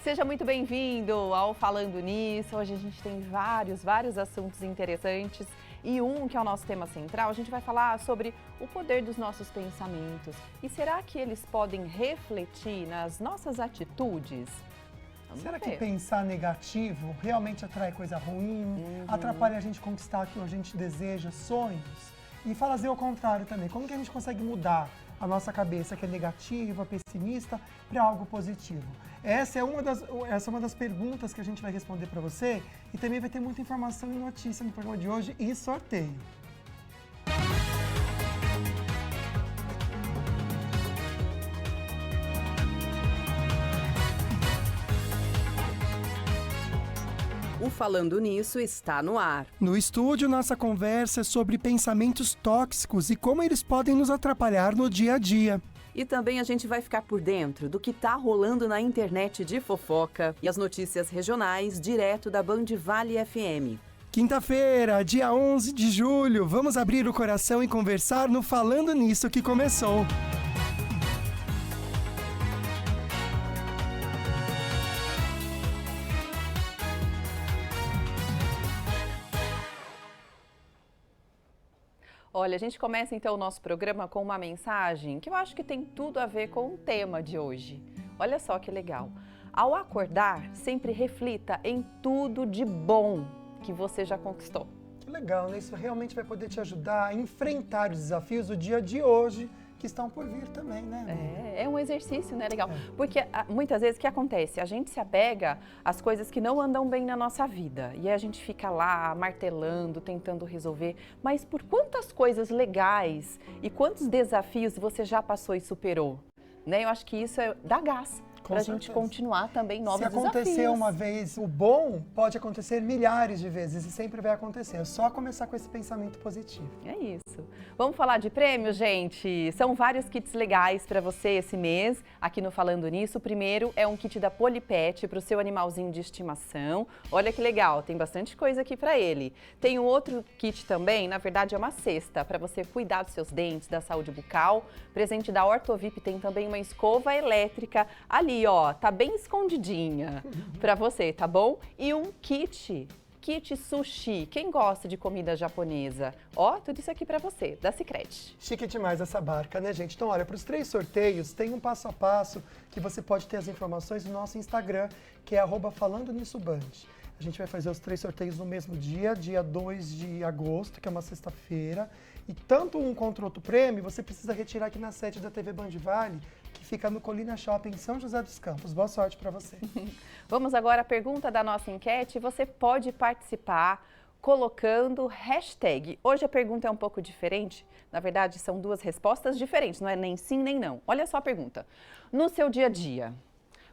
Seja muito bem-vindo ao Falando Nisso. Hoje a gente tem vários assuntos interessantes e que é o nosso tema central, a gente vai falar sobre o poder dos nossos pensamentos. E será que eles podem refletir nas nossas atitudes? Será que pensar negativo realmente atrai coisa ruim, atrapalha a gente conquistar aquilo que a gente deseja, sonhos? E fazer o contrário também. Como que a gente consegue mudar a nossa cabeça, que é negativa, pessimista, para algo positivo? Essa é uma das perguntas que a gente vai responder para você e também vai ter muita informação e notícia no programa de hoje e sorteio. O Falando Nisso está no ar. No estúdio, nossa conversa é sobre pensamentos tóxicos e como eles podem nos atrapalhar no dia a dia. E também a gente vai ficar por dentro do que está rolando na internet de fofoca e as notícias regionais direto da Band Vale FM. Quinta-feira, dia 11 de julho, vamos abrir o coração e conversar no Falando Nisso que começou. Olha, a gente começa então o nosso programa com uma mensagem que eu acho que tem tudo a ver com o tema de hoje. Olha só que legal. Ao acordar, sempre reflita em tudo de bom que você já conquistou. Que legal, né? Isso realmente vai poder te ajudar a enfrentar os desafios do dia de hoje, que estão por vir também, né? É um exercício, né? Legal. Porque muitas vezes o que acontece? A gente se apega às coisas que não andam bem na nossa vida. E a gente fica lá martelando, tentando resolver. Mas por quantas coisas legais e quantos desafios você já passou e superou? Né? Eu acho que isso dá gás para a gente continuar também novos desafios. Se acontecer uma vez o bom, pode acontecer milhares de vezes e sempre vai acontecer. É só começar com esse pensamento positivo. É isso. Vamos falar de prêmios, gente? São vários kits legais para você esse mês, aqui no Falando Nisso. O primeiro é um kit da Polipet para o seu animalzinho de estimação. Olha que legal, tem bastante coisa aqui para ele. Tem um outro kit também, na verdade é uma cesta, para você cuidar dos seus dentes, da saúde bucal. Presente da Ortovip tem também uma escova elétrica ali, ó, tá bem escondidinha para você, tá bom? E um kit sushi. Quem gosta de comida japonesa? Ó, tudo isso aqui para você, da Sicredi. Chique demais essa barca, né, gente? Então, olha, para os 3 sorteios, tem um passo a passo que você pode ter as informações no nosso Instagram, que é @FalandoNissoBand. A gente vai fazer os 3 sorteios no mesmo dia 2 de agosto, que é uma sexta-feira. E tanto um quanto o outro prêmio, você precisa retirar aqui na sede da TV Band Vale, que fica no Colina Shopping, em São José dos Campos. Boa sorte para você. Vamos agora à pergunta da nossa enquete. Você pode participar colocando hashtag. Hoje a pergunta é um pouco diferente. Na verdade, são 2 respostas diferentes, não é nem sim nem não. Olha só a pergunta. No seu dia a dia,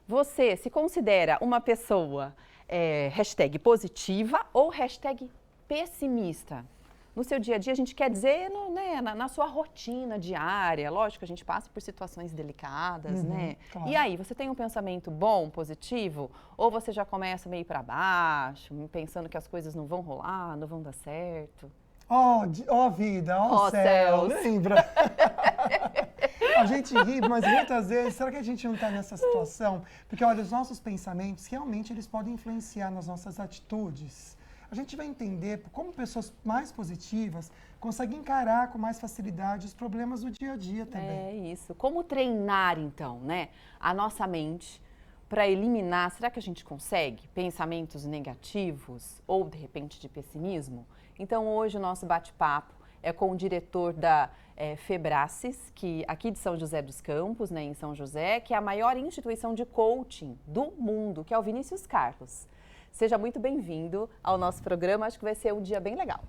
você se considera uma pessoa hashtag positiva ou hashtag pessimista? No seu dia a dia, a gente quer dizer na sua rotina diária. Lógico, a gente passa por situações delicadas, né? Claro. E aí, você tem um pensamento bom, positivo? Ou você já começa meio para baixo, pensando que as coisas não vão rolar, não vão dar certo? Ó vida, ó céu, lembra? A gente ri, mas muitas vezes, será que a gente não está nessa situação? Porque, olha, os nossos pensamentos, realmente, eles podem influenciar nas nossas atitudes. A gente vai entender como pessoas mais positivas conseguem encarar com mais facilidade os problemas do dia a dia também. É isso. Como treinar, então, né, a nossa mente para eliminar, será que a gente consegue pensamentos negativos ou, de repente, de pessimismo? Então, hoje o nosso bate-papo é com o diretor da Febracis, aqui de São José dos Campos, né, em São José, que é a maior instituição de coaching do mundo, que é o Vinícius Carlos. Seja muito bem-vindo ao nosso programa, acho que vai ser um dia bem legal.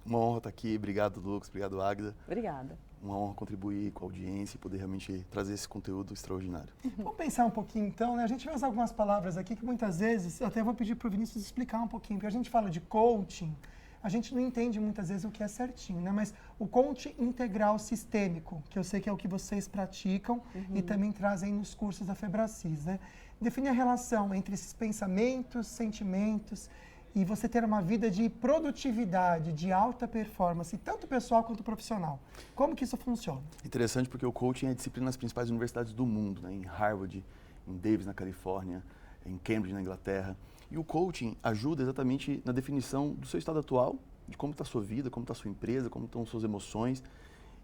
Uma honra estar aqui, obrigado Lucas, obrigado Águida. Obrigada. Uma honra contribuir com a audiência e poder realmente trazer esse conteúdo extraordinário. Vamos pensar um pouquinho então, né? A gente vai usar algumas palavras aqui que muitas vezes, até vou pedir para o Vinícius explicar um pouquinho, porque a gente fala de coaching, a gente não entende muitas vezes o que é certinho, né? Mas o coaching integral sistêmico, que eu sei que é o que vocês praticam e também trazem nos cursos da Febracis, né? Define a relação entre esses pensamentos, sentimentos e você ter uma vida de produtividade, de alta performance, tanto pessoal quanto profissional. Como que isso funciona? Interessante porque o coaching é disciplina nas principais universidades do mundo, né? Em Harvard, em Davis, na Califórnia. em Cambridge, na Inglaterra. E o coaching ajuda exatamente na definição do seu estado atual, de como está a sua vida, como está a sua empresa, como estão suas emoções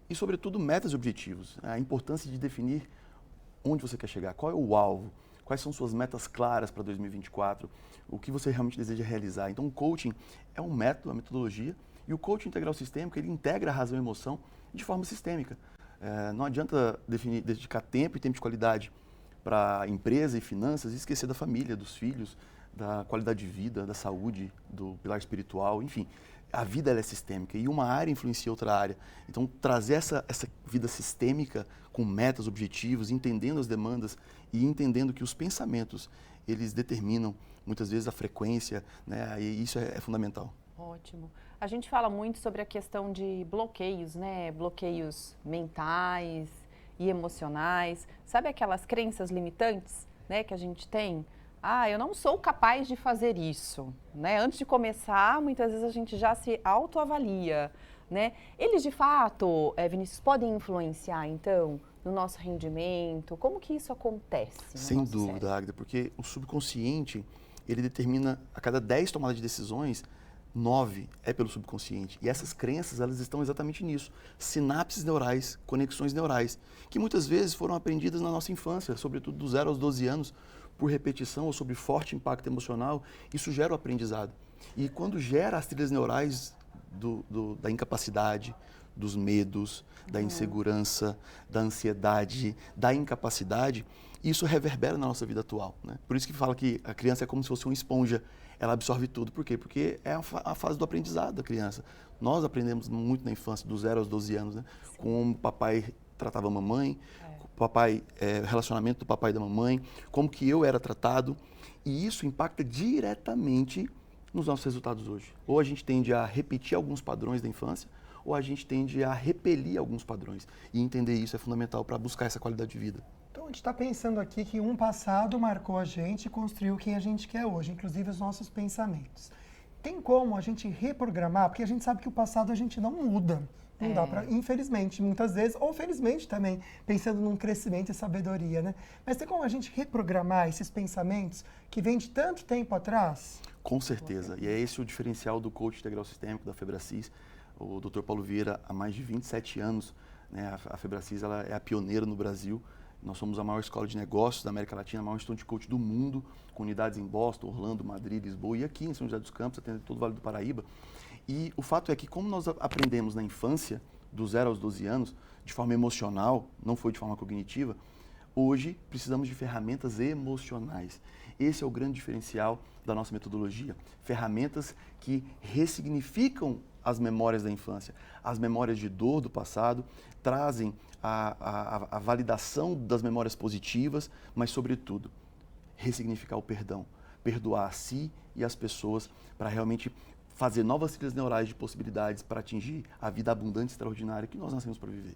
e, sobretudo, metas e objetivos. A importância de definir onde você quer chegar, qual é o alvo, quais são suas metas claras para 2024, o que você realmente deseja realizar. Então, o coaching é um método, uma metodologia, e o coaching integral sistêmico, ele integra a razão e a emoção de forma sistêmica. Não adianta dedicar tempo e tempo de qualidade para a empresa e finanças e esquecer da família, dos filhos, da qualidade de vida, da saúde, do pilar espiritual, enfim. A vida ela é sistêmica e uma área influencia outra área. Então, trazer essa vida sistêmica com metas, objetivos, entendendo as demandas e entendendo que os pensamentos, eles determinam muitas vezes a frequência, né? E isso é fundamental. Ótimo. A gente fala muito sobre a questão de bloqueios, né? Bloqueios mentais e emocionais. Sabe aquelas crenças limitantes, né, que a gente tem? Ah, eu não sou capaz de fazer isso, né? Antes de começar, muitas vezes a gente já se autoavalia, né? Eles, de fato, Vinícius, podem influenciar, então, no nosso rendimento? Como que isso acontece no Sem nosso dúvida, cérebro? Agda, porque o subconsciente, ele determina, a cada 10 tomadas de decisões, 9 é pelo subconsciente. E essas crenças, elas estão exatamente nisso. Sinapses neurais, conexões neurais, que muitas vezes foram aprendidas na nossa infância, sobretudo dos 0 aos 12 anos, por repetição ou sob forte impacto emocional, isso gera o aprendizado. E quando gera as trilhas neurais da incapacidade, dos medos, da insegurança, da ansiedade, da incapacidade, isso reverbera na nossa vida atual, né? Por isso que fala que a criança é como se fosse uma esponja, ela absorve tudo. Por quê? Porque é a fase do aprendizado da criança. Nós aprendemos muito na infância, dos 0 aos 12 anos, né? Como o papai tratava a mamãe, relacionamento do papai e da mamãe, como que eu era tratado, e isso impacta diretamente nos nossos resultados hoje. Ou a gente tende a repetir alguns padrões da infância, ou a gente tende a repelir alguns padrões. E entender isso é fundamental para buscar essa qualidade de vida. Então, a gente está pensando aqui que um passado marcou a gente e construiu quem a gente quer hoje, inclusive os nossos pensamentos. Tem como a gente reprogramar? Porque a gente sabe que o passado a gente não muda. Não dá para, infelizmente, muitas vezes, ou felizmente também, pensando num crescimento e sabedoria, né? Mas tem como a gente reprogramar esses pensamentos que vêm de tanto tempo atrás? Com certeza. E é esse o diferencial do coach integral sistêmico da Febracis. O Dr. Paulo Vieira, há mais de 27 anos, né, a Febracis ela é a pioneira no Brasil. Nós somos a maior escola de negócios da América Latina, a maior instituto de coach do mundo, com unidades em Boston, Orlando, Madrid, Lisboa e aqui em São José dos Campos, atendendo todo o Vale do Paraíba. E o fato é que, como nós aprendemos na infância, dos 0 aos 12 anos, de forma emocional, não foi de forma cognitiva, hoje precisamos de ferramentas emocionais. Esse é o grande diferencial da nossa metodologia. Ferramentas que ressignificam as memórias da infância. As memórias de dor do passado trazem a validação das memórias positivas, mas, sobretudo, ressignificar o perdão. Perdoar a si e as pessoas para realmente fazer novas trilhas neurais de possibilidades para atingir a vida abundante e extraordinária que nós nascemos para viver.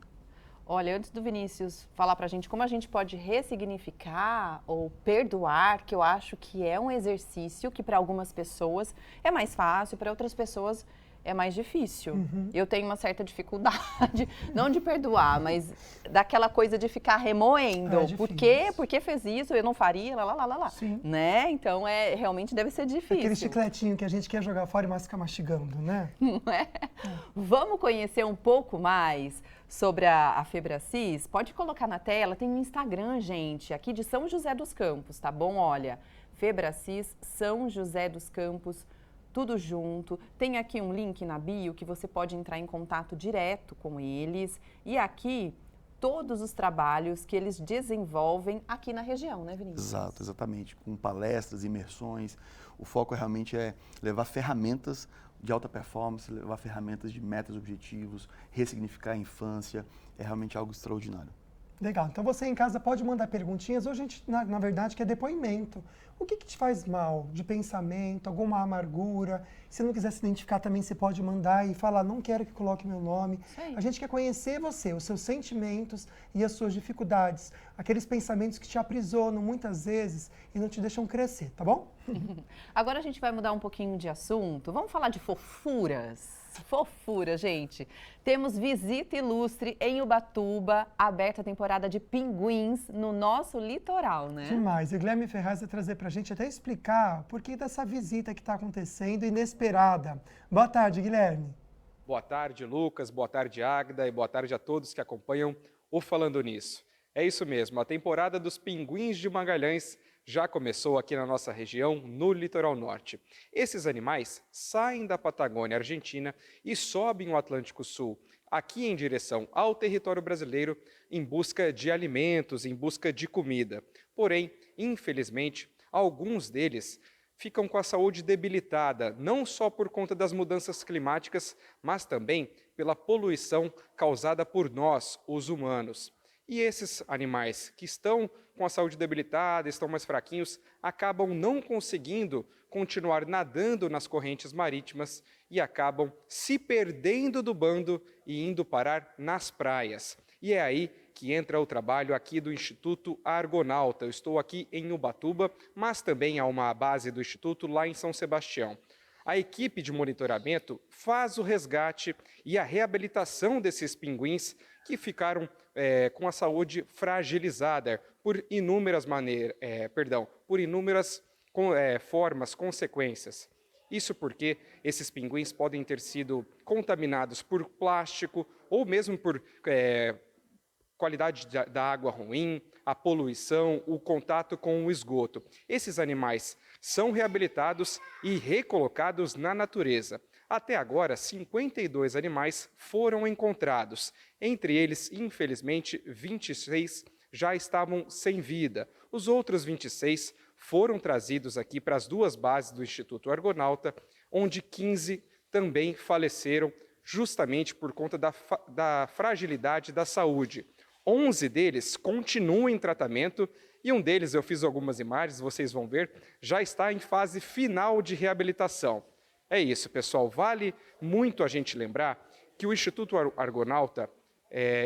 Olha, antes do Vinícius falar para a gente como a gente pode ressignificar ou perdoar, que eu acho que é um exercício que para algumas pessoas é mais fácil, para outras pessoas é mais difícil. Eu tenho uma certa dificuldade, não de perdoar, mas daquela coisa de ficar remoendo. Por que fez isso? Eu não faria, lá. Sim. Né? Então, realmente deve ser difícil. Aquele chicletinho que a gente quer jogar fora e mais ficar mastigando, né? Não é? Vamos conhecer um pouco mais sobre a Febracis? Pode colocar na tela, tem um Instagram, gente, aqui de São José dos Campos, tá bom? Olha, Febracis São José dos Campos, tudo junto. Tem aqui um link na bio que você pode entrar em contato direto com eles. E aqui, todos os trabalhos que eles desenvolvem aqui na região, né, Vinícius? Exato, exatamente. Com palestras, imersões. O foco realmente é levar ferramentas de alta performance, levar ferramentas de metas, objetivos, ressignificar a infância. É realmente algo extraordinário. Legal. Então você em casa pode mandar perguntinhas. Hoje a gente, na verdade, quer depoimento. O que te faz mal? De pensamento, alguma amargura? Se não quiser se identificar também, você pode mandar e falar, não quero que coloque meu nome. Sim. A gente quer conhecer você, os seus sentimentos e as suas dificuldades. Aqueles pensamentos que te aprisionam muitas vezes e não te deixam crescer, tá bom? Agora a gente vai mudar um pouquinho de assunto. Vamos falar de fofuras? Fofura, gente. Temos visita ilustre em Ubatuba, aberta a temporada de pinguins no nosso litoral, né? Demais. E o Guilherme Ferraz vai trazer para a gente até explicar por que dessa visita que está acontecendo inesperada. Boa tarde, Guilherme. Boa tarde, Lucas. Boa tarde, Águida. E boa tarde a todos que acompanham o Falando Nisso. É isso mesmo, a temporada dos pinguins de Magalhães já começou aqui na nossa região, no litoral norte. Esses animais saem da Patagônia Argentina e sobem o Atlântico Sul, aqui em direção ao território brasileiro, em busca de alimentos, em busca de comida. Porém, infelizmente, alguns deles ficam com a saúde debilitada, não só por conta das mudanças climáticas, mas também pela poluição causada por nós, os humanos. E esses animais que estão com a saúde debilitada, estão mais fraquinhos, acabam não conseguindo continuar nadando nas correntes marítimas e acabam se perdendo do bando e indo parar nas praias. E é aí que entra o trabalho aqui do Instituto Argonauta. Eu estou aqui em Ubatuba, mas também há uma base do Instituto lá em São Sebastião. A equipe de monitoramento faz o resgate e a reabilitação desses pinguins que ficaram com a saúde fragilizada por inúmeras formas, consequências. Isso porque esses pinguins podem ter sido contaminados por plástico ou mesmo por qualidade da água ruim, a poluição, o contato com o esgoto. Esses animais são reabilitados e recolocados na natureza. Até agora, 52 animais foram encontrados. Entre eles, infelizmente, 26 já estavam sem vida. Os outros 26 foram trazidos aqui para as duas bases do Instituto Argonauta, onde 15 também faleceram justamente por conta da fragilidade da saúde. 11 deles continuam em tratamento e um deles, eu fiz algumas imagens, vocês vão ver, já está em fase final de reabilitação. É isso, pessoal. Vale muito a gente lembrar que o Instituto Argonauta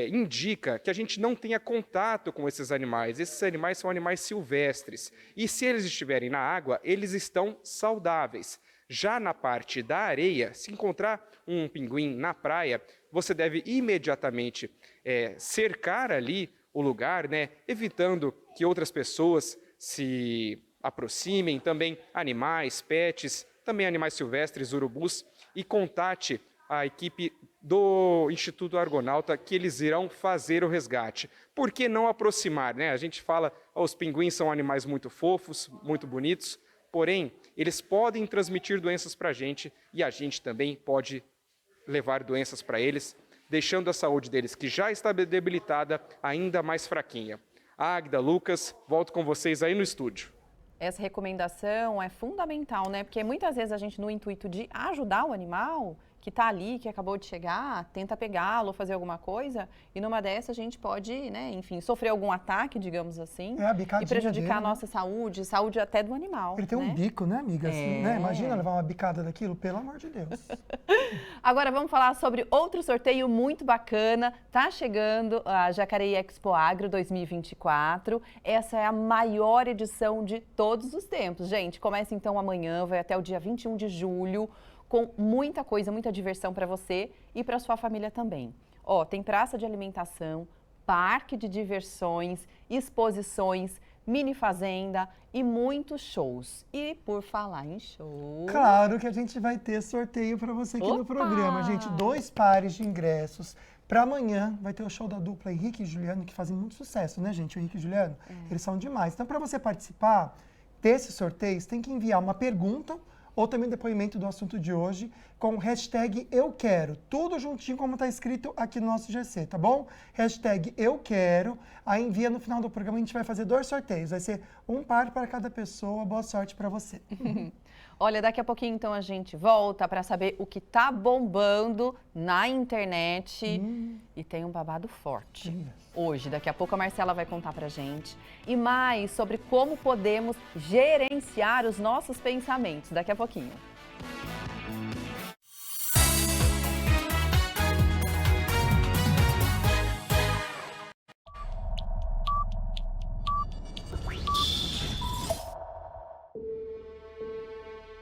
indica que a gente não tenha contato com esses animais. Esses animais são animais silvestres e se eles estiverem na água, eles estão saudáveis. Já na parte da areia, se encontrar um pinguim na praia, você deve imediatamente cercar ali o lugar, né, evitando que outras pessoas se aproximem, também animais, pets, também animais silvestres, urubus, e contate a equipe do Instituto Argonauta que eles irão fazer o resgate. Por que não aproximar, né? A gente fala, os pinguins são animais muito fofos, muito bonitos, porém, eles podem transmitir doenças para a gente e a gente também pode levar doenças para eles, deixando a saúde deles, que já está debilitada, ainda mais fraquinha. Águida, Lucas, volto com vocês aí no estúdio. Essa recomendação é fundamental, né? Porque muitas vezes a gente, no intuito de ajudar o animal que está ali, que acabou de chegar, tenta pegá-lo, fazer alguma coisa, e numa dessa a gente pode, né, enfim, sofrer algum ataque, digamos assim, e prejudicar a nossa saúde, saúde até do animal. Ele tem um bico, né, amiga? Assim, né? Imagina levar uma bicada daquilo, pelo amor de Deus. Agora vamos falar sobre outro sorteio muito bacana. Tá chegando a Jacareí Expo Agro 2024. Essa é a maior edição de todos os tempos. Gente, começa então amanhã, vai até o dia 21 de julho. Com muita coisa, muita diversão para você e para sua família também. Ó, tem praça de alimentação, parque de diversões, exposições, mini fazenda e muitos shows. E por falar em show... Claro que a gente vai ter sorteio para você aqui no programa, gente. 2 pares de ingressos. Para amanhã vai ter o show da dupla Henrique e Juliano, que fazem muito sucesso, né, gente? O Henrique e Juliano, eles são demais. Então, para você participar desses sorteios, tem que enviar uma pergunta ou também depoimento do assunto de hoje, com o hashtag Eu Quero, tudo juntinho como está escrito aqui no nosso GC, tá bom? Hashtag Eu Quero, aí envia no final do programa, a gente vai fazer 2 sorteios, vai ser um par para cada pessoa, boa sorte para você. Olha, daqui a pouquinho então a gente volta para saber o que tá bombando na internet e tem um babado forte. Hoje, daqui a pouco a Marcela vai contar pra gente e mais sobre como podemos gerenciar os nossos pensamentos. Daqui a pouquinho.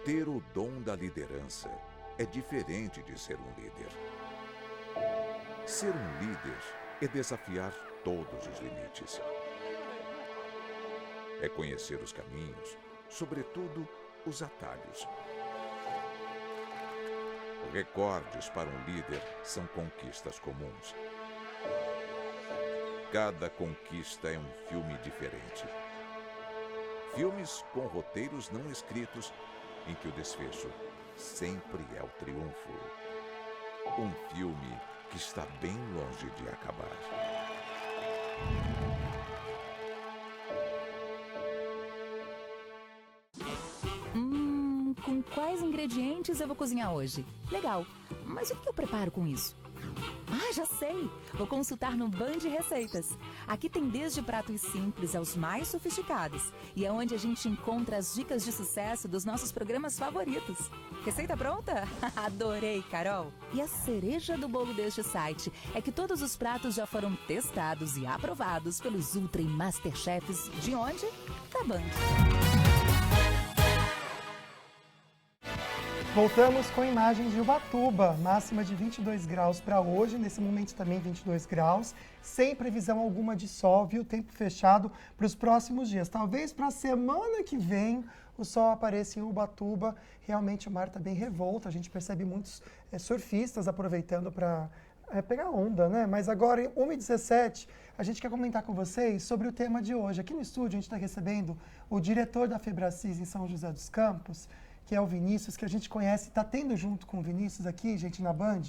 Ter o dom da liderança é diferente de ser um líder. Ser um líder é desafiar todos os limites. É conhecer os caminhos, sobretudo os atalhos. Recordes para um líder são conquistas comuns. Cada conquista é um filme diferente. Filmes com roteiros não escritos, em que o desfecho sempre é o triunfo. Um filme que está bem longe de acabar. Com quais ingredientes eu vou cozinhar hoje? Legal, mas o que eu preparo com isso? Ah, já sei! Vou consultar no Band Receitas. Aqui tem desde pratos simples aos mais sofisticados. E é onde a gente encontra as dicas de sucesso dos nossos programas favoritos. Receita pronta? Adorei, Carol! E a cereja do bolo deste site é que todos os pratos já foram testados e aprovados pelos Ultra e Masterchefs de onde? Da Band. Voltamos com imagens de Ubatuba, máxima de 22 graus para hoje, nesse momento também 22 graus, sem previsão alguma de sol, viu? Tempo fechado para os próximos dias. Talvez para a semana que vem o sol apareça em Ubatuba, realmente o mar está bem revolto, a gente percebe muitos surfistas aproveitando para pegar onda, né? Mas agora, em 1h17, a gente quer comentar com vocês sobre o tema de hoje. Aqui no estúdio a gente está recebendo o diretor da Febracis em São José dos Campos, que é o Vinícius, que a gente conhece, está tendo junto com o Vinícius aqui, gente, na Band,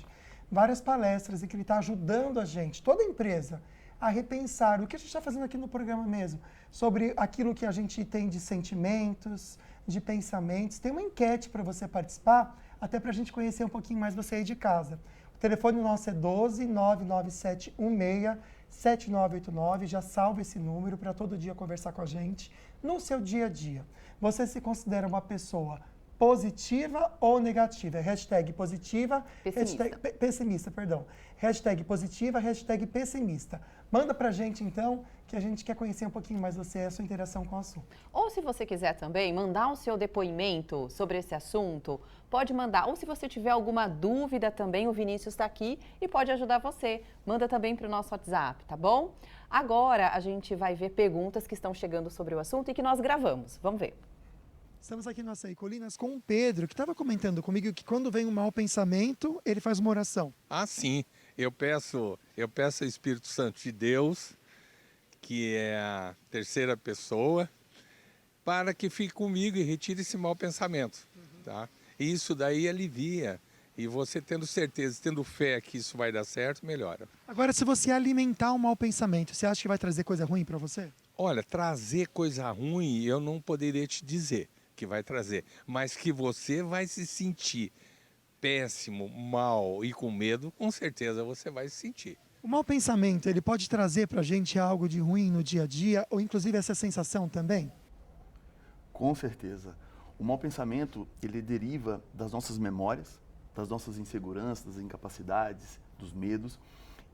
várias palestras em que ele está ajudando a gente, toda a empresa, a repensar o que a gente está fazendo aqui no programa mesmo, sobre aquilo que a gente tem de sentimentos, de pensamentos. Tem uma enquete para você participar, até para a gente conhecer um pouquinho mais você aí de casa. O telefone nosso é 12 997 16 7989, já salva esse número para todo dia conversar com a gente no seu dia a dia. Você se considera uma pessoa positiva ou negativa? Hashtag positiva, Pessimista. hashtag pessimista, perdão. Hashtag positiva, hashtag pessimista. Manda pra gente, então, que a gente quer conhecer um pouquinho mais você e a sua interação com o assunto. Ou se você quiser também mandar o seu depoimento sobre esse assunto, pode mandar. Ou se você tiver alguma dúvida também, o Vinícius está aqui e pode ajudar você. Manda também para o nosso WhatsApp, tá bom? Agora a gente vai ver perguntas que estão chegando sobre o assunto e que nós gravamos. Vamos ver. Estamos aqui no Açaí Colinas com o Pedro, que estava comentando comigo que quando vem um mau pensamento, ele faz uma oração. Ah, sim. Eu peço ao Espírito Santo de Deus, que é a terceira pessoa, para que fique comigo e retire esse mau pensamento. Tá? E isso daí alivia. E você tendo certeza, tendo fé que isso vai dar certo, melhora. Agora, se você alimentar um mau pensamento, você acha que vai trazer coisa ruim para você? Olha, trazer coisa ruim eu não poderia te dizer que vai trazer, mas que você vai se sentir péssimo, mal e com medo, com certeza você vai se sentir. O mau pensamento, ele pode trazer para a gente algo de ruim no dia a dia, ou inclusive essa sensação também? Com certeza. O mau pensamento, ele deriva das nossas memórias, das nossas inseguranças, das incapacidades, dos medos.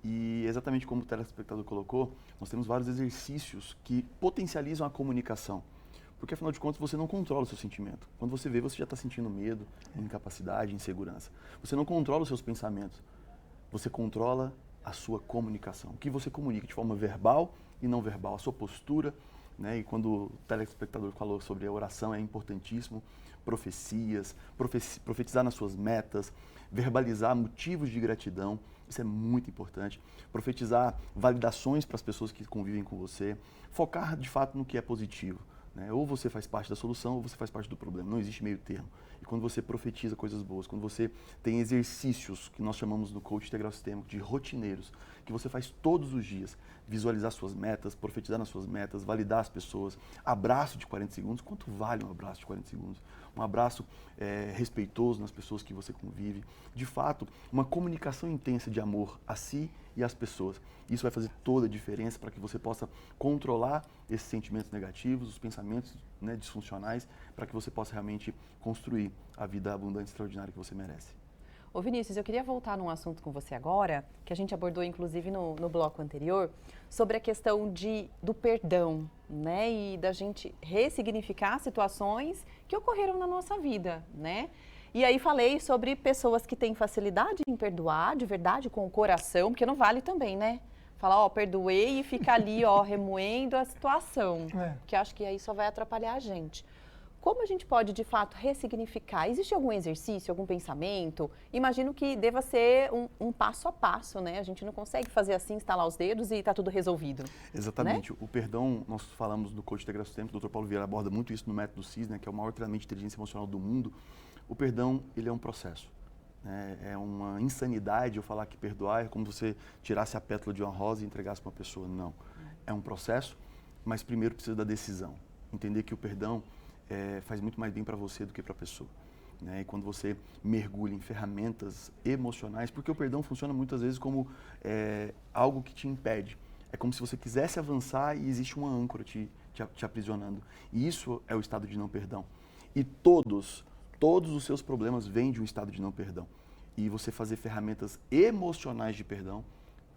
E exatamente como o telespectador colocou, nós temos vários exercícios que potencializam a comunicação. Porque, afinal de contas, você não controla o seu sentimento. Quando você vê, você já está sentindo medo, incapacidade, insegurança. Você não controla os seus pensamentos. Você controla a sua comunicação. O que você comunica de forma verbal e não verbal, a sua postura. Né? E quando o telespectador falou sobre a oração, é importantíssimo. Profecias, profetizar nas suas metas, verbalizar motivos de gratidão. Isso é muito importante. Profetizar validações para as pessoas que convivem com você. Focar, de fato, no que é positivo. Né? Ou você faz parte da solução ou você faz parte do problema. Não existe meio termo. E quando você profetiza coisas boas, quando você tem exercícios que nós chamamos no coach integral sistêmico de rotineiros, que você faz todos os dias, visualizar suas metas, profetizar nas suas metas, validar as pessoas, abraço de 40 segundos. Quanto vale um abraço de 40 segundos? Um abraço respeitoso nas pessoas que você convive. De fato, uma comunicação intensa de amor a si e às pessoas. Isso vai fazer toda a diferença para que você possa controlar esses sentimentos negativos, os pensamentos, né, disfuncionais, para que você possa realmente construir a vida abundante e extraordinária que você merece. Ô Vinícius, eu queria voltar num assunto com você agora, que a gente abordou inclusive no bloco anterior, sobre a questão do perdão, né? E da gente ressignificar situações que ocorreram na nossa vida, né? E aí falei sobre pessoas que têm facilidade em perdoar, de verdade, com o coração, porque não vale também, né? Falar, ó, perdoei e fica ali, ó, remoendo a situação. Que acho que aí só vai atrapalhar a gente. Como a gente pode, de fato, ressignificar? Existe algum exercício, algum pensamento? Imagino que deva ser um passo a passo, né? A gente não consegue fazer assim, estalar os dedos e tá tudo resolvido. Exatamente. Né? O perdão, nós falamos do coach integração sistêmico, o Dr. Paulo Vieira aborda muito isso no método CIS, né, que é o maior treinamento de inteligência emocional do mundo. O perdão, ele é um processo. Né? É uma insanidade eu falar que perdoar é como você tirasse a pétala de uma rosa e entregasse para uma pessoa. Não. É um processo, mas primeiro precisa da decisão. Entender que o perdão faz muito mais bem para você do que para a pessoa. Né? E quando você mergulha em ferramentas emocionais, porque o perdão funciona muitas vezes como algo que te impede. É como se você quisesse avançar e existe uma âncora te aprisionando. E isso é o estado de não perdão. E todos os seus problemas vêm de um estado de não perdão. E você fazer ferramentas emocionais de perdão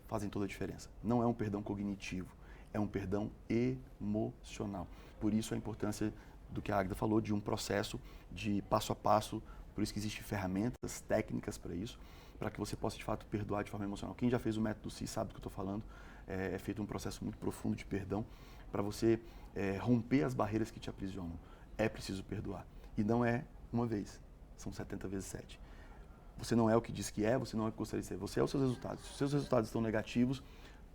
fazem toda a diferença. Não é um perdão cognitivo, é um perdão emocional. Por isso a importância do que a Águida falou, de um processo de passo a passo, por isso que existem ferramentas, técnicas para isso, para que você possa de fato perdoar de forma emocional. Quem já fez o método CIS sabe do que eu estou falando, é feito um processo muito profundo de perdão, para você romper as barreiras que te aprisionam. É preciso perdoar. E não é uma vez, são 70 vezes 7. Você não é o que diz que é, você não é o que gostaria de ser, você é os seus resultados. Se os seus resultados estão negativos,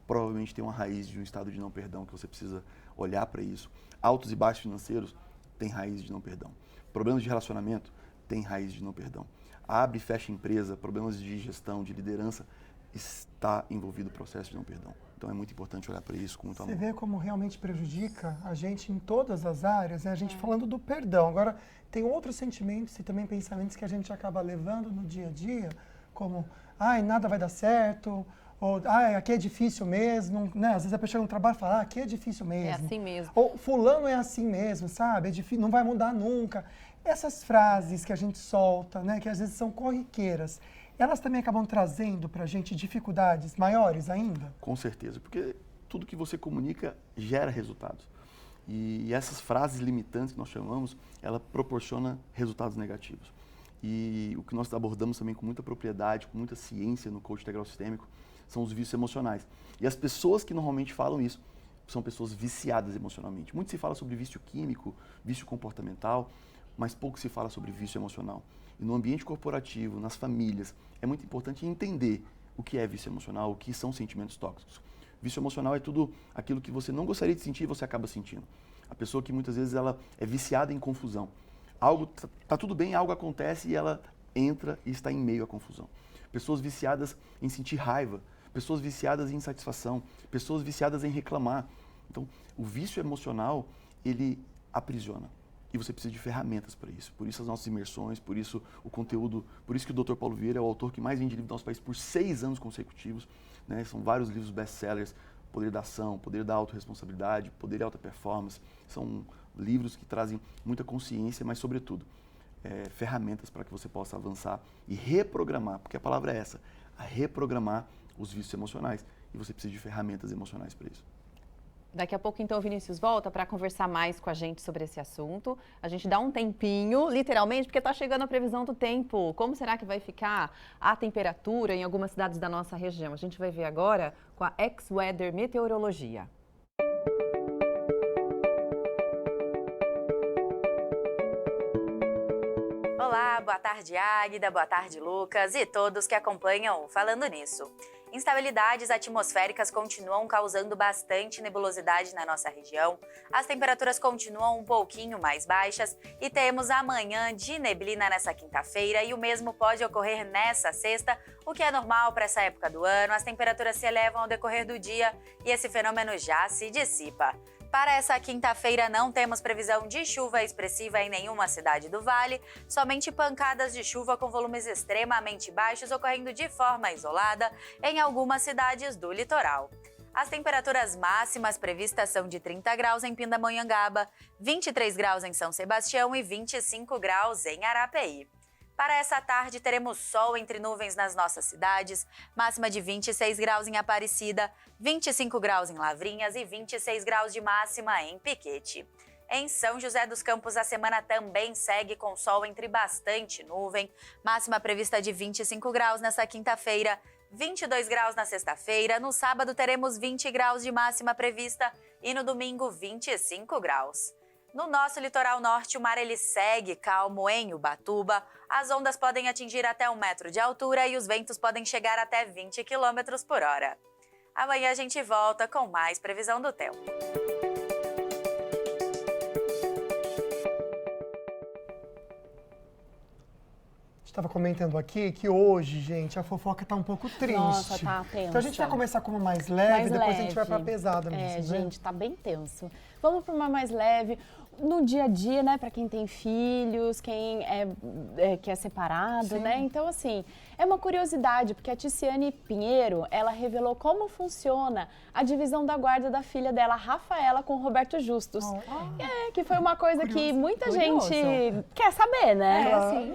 provavelmente tem uma raiz de um estado de não perdão que você precisa olhar para isso. Altos e baixos financeiros tem raiz de não perdão. Problemas de relacionamento tem raiz de não perdão. Abre e fecha empresa, problemas de gestão, de liderança, está envolvido o processo de não perdão. Então é muito importante olhar para isso com muito amor. Você vê como realmente prejudica a gente em todas as áreas, né? A gente falando do perdão. Agora, tem outros sentimentos e também pensamentos que a gente acaba levando no dia a dia, como, ai, nada vai dar certo, ou, ai, aqui é difícil mesmo, né? Às vezes a pessoa no trabalho fala, aqui é difícil mesmo. É assim mesmo. Ou fulano é assim mesmo, sabe? É difícil, não vai mudar nunca. Essas frases que a gente solta, né? Que às vezes são corriqueiras, elas também acabam trazendo para a gente dificuldades maiores ainda? Com certeza, porque tudo que você comunica gera resultados. E essas frases limitantes que nós chamamos, ela proporciona resultados negativos. E o que nós abordamos também com muita propriedade, com muita ciência no coach integral sistêmico, são os vícios emocionais. E as pessoas que normalmente falam isso são pessoas viciadas emocionalmente. Muito se fala sobre vício químico, vício comportamental, mas pouco se fala sobre vício emocional. E no ambiente corporativo, nas famílias, é muito importante entender o que é vício emocional, o que são sentimentos tóxicos. Vício emocional é tudo aquilo que você não gostaria de sentir e você acaba sentindo. A pessoa que muitas vezes ela é viciada em confusão. Algo tá tudo bem, algo acontece e ela entra e está em meio à confusão. Pessoas viciadas em sentir raiva, pessoas viciadas em insatisfação, pessoas viciadas em reclamar. Então, o vício emocional, ele aprisiona. E você precisa de ferramentas para isso. Por isso as nossas imersões, por isso o conteúdo, por isso que o Dr. Paulo Vieira é o autor que mais vende livro do nosso país por 6 anos consecutivos. Né? São vários livros best-sellers, Poder da Ação, Poder da Autorresponsabilidade, Poder e Alta Performance. São livros que trazem muita consciência, mas sobretudo, ferramentas para que você possa avançar e reprogramar, porque a palavra é essa, a reprogramar os vícios emocionais. E você precisa de ferramentas emocionais para isso. Daqui a pouco, então, o Vinícius volta para conversar mais com a gente sobre esse assunto. A gente dá um tempinho, literalmente, porque está chegando a previsão do tempo. Como será que vai ficar a temperatura em algumas cidades da nossa região? A gente vai ver agora com a X-Weather Meteorologia. Olá, boa tarde Águida, boa tarde Lucas e todos que acompanham o Falando Nisso. Instabilidades atmosféricas continuam causando bastante nebulosidade na nossa região, as temperaturas continuam um pouquinho mais baixas e temos amanhã de neblina nessa quinta-feira e o mesmo pode ocorrer nessa sexta, o que é normal para essa época do ano. As temperaturas se elevam ao decorrer do dia e esse fenômeno já se dissipa. Para essa quinta-feira não temos previsão de chuva expressiva em nenhuma cidade do Vale, somente pancadas de chuva com volumes extremamente baixos ocorrendo de forma isolada em algumas cidades do litoral. As temperaturas máximas previstas são de 30 graus em Pindamonhangaba, 23 graus em São Sebastião e 25 graus em Arapeí. Para essa tarde, teremos sol entre nuvens nas nossas cidades, máxima de 26 graus em Aparecida, 25 graus em Lavrinhas e 26 graus de máxima em Piquete. Em São José dos Campos, a semana também segue com sol entre bastante nuvem. Máxima prevista de 25 graus nesta quinta-feira, 22 graus na sexta-feira. No sábado teremos 20 graus de máxima prevista e no domingo 25 graus. No nosso litoral norte, o mar ele segue calmo em Ubatuba. As ondas podem atingir até 1 metro de altura e os ventos podem chegar até 20 km por hora. Amanhã a gente volta com mais previsão do tempo. Estava comentando aqui que hoje, gente, a fofoca tá um pouco triste. Nossa, tá tensa. Então a gente vai começar com uma mais leve, depois a gente vai pra pesada mesmo, né? Gente, tá bem tenso. Vamos pra uma mais leve. No dia a dia, né, para quem tem filhos, quem que é separado, Sim. né? Então, assim, é uma curiosidade, porque a Ticiane Pinheiro, ela revelou como funciona a divisão da guarda da filha dela, Rafaela, com o Roberto Justus. Que foi uma coisa que muita gente quer saber, né?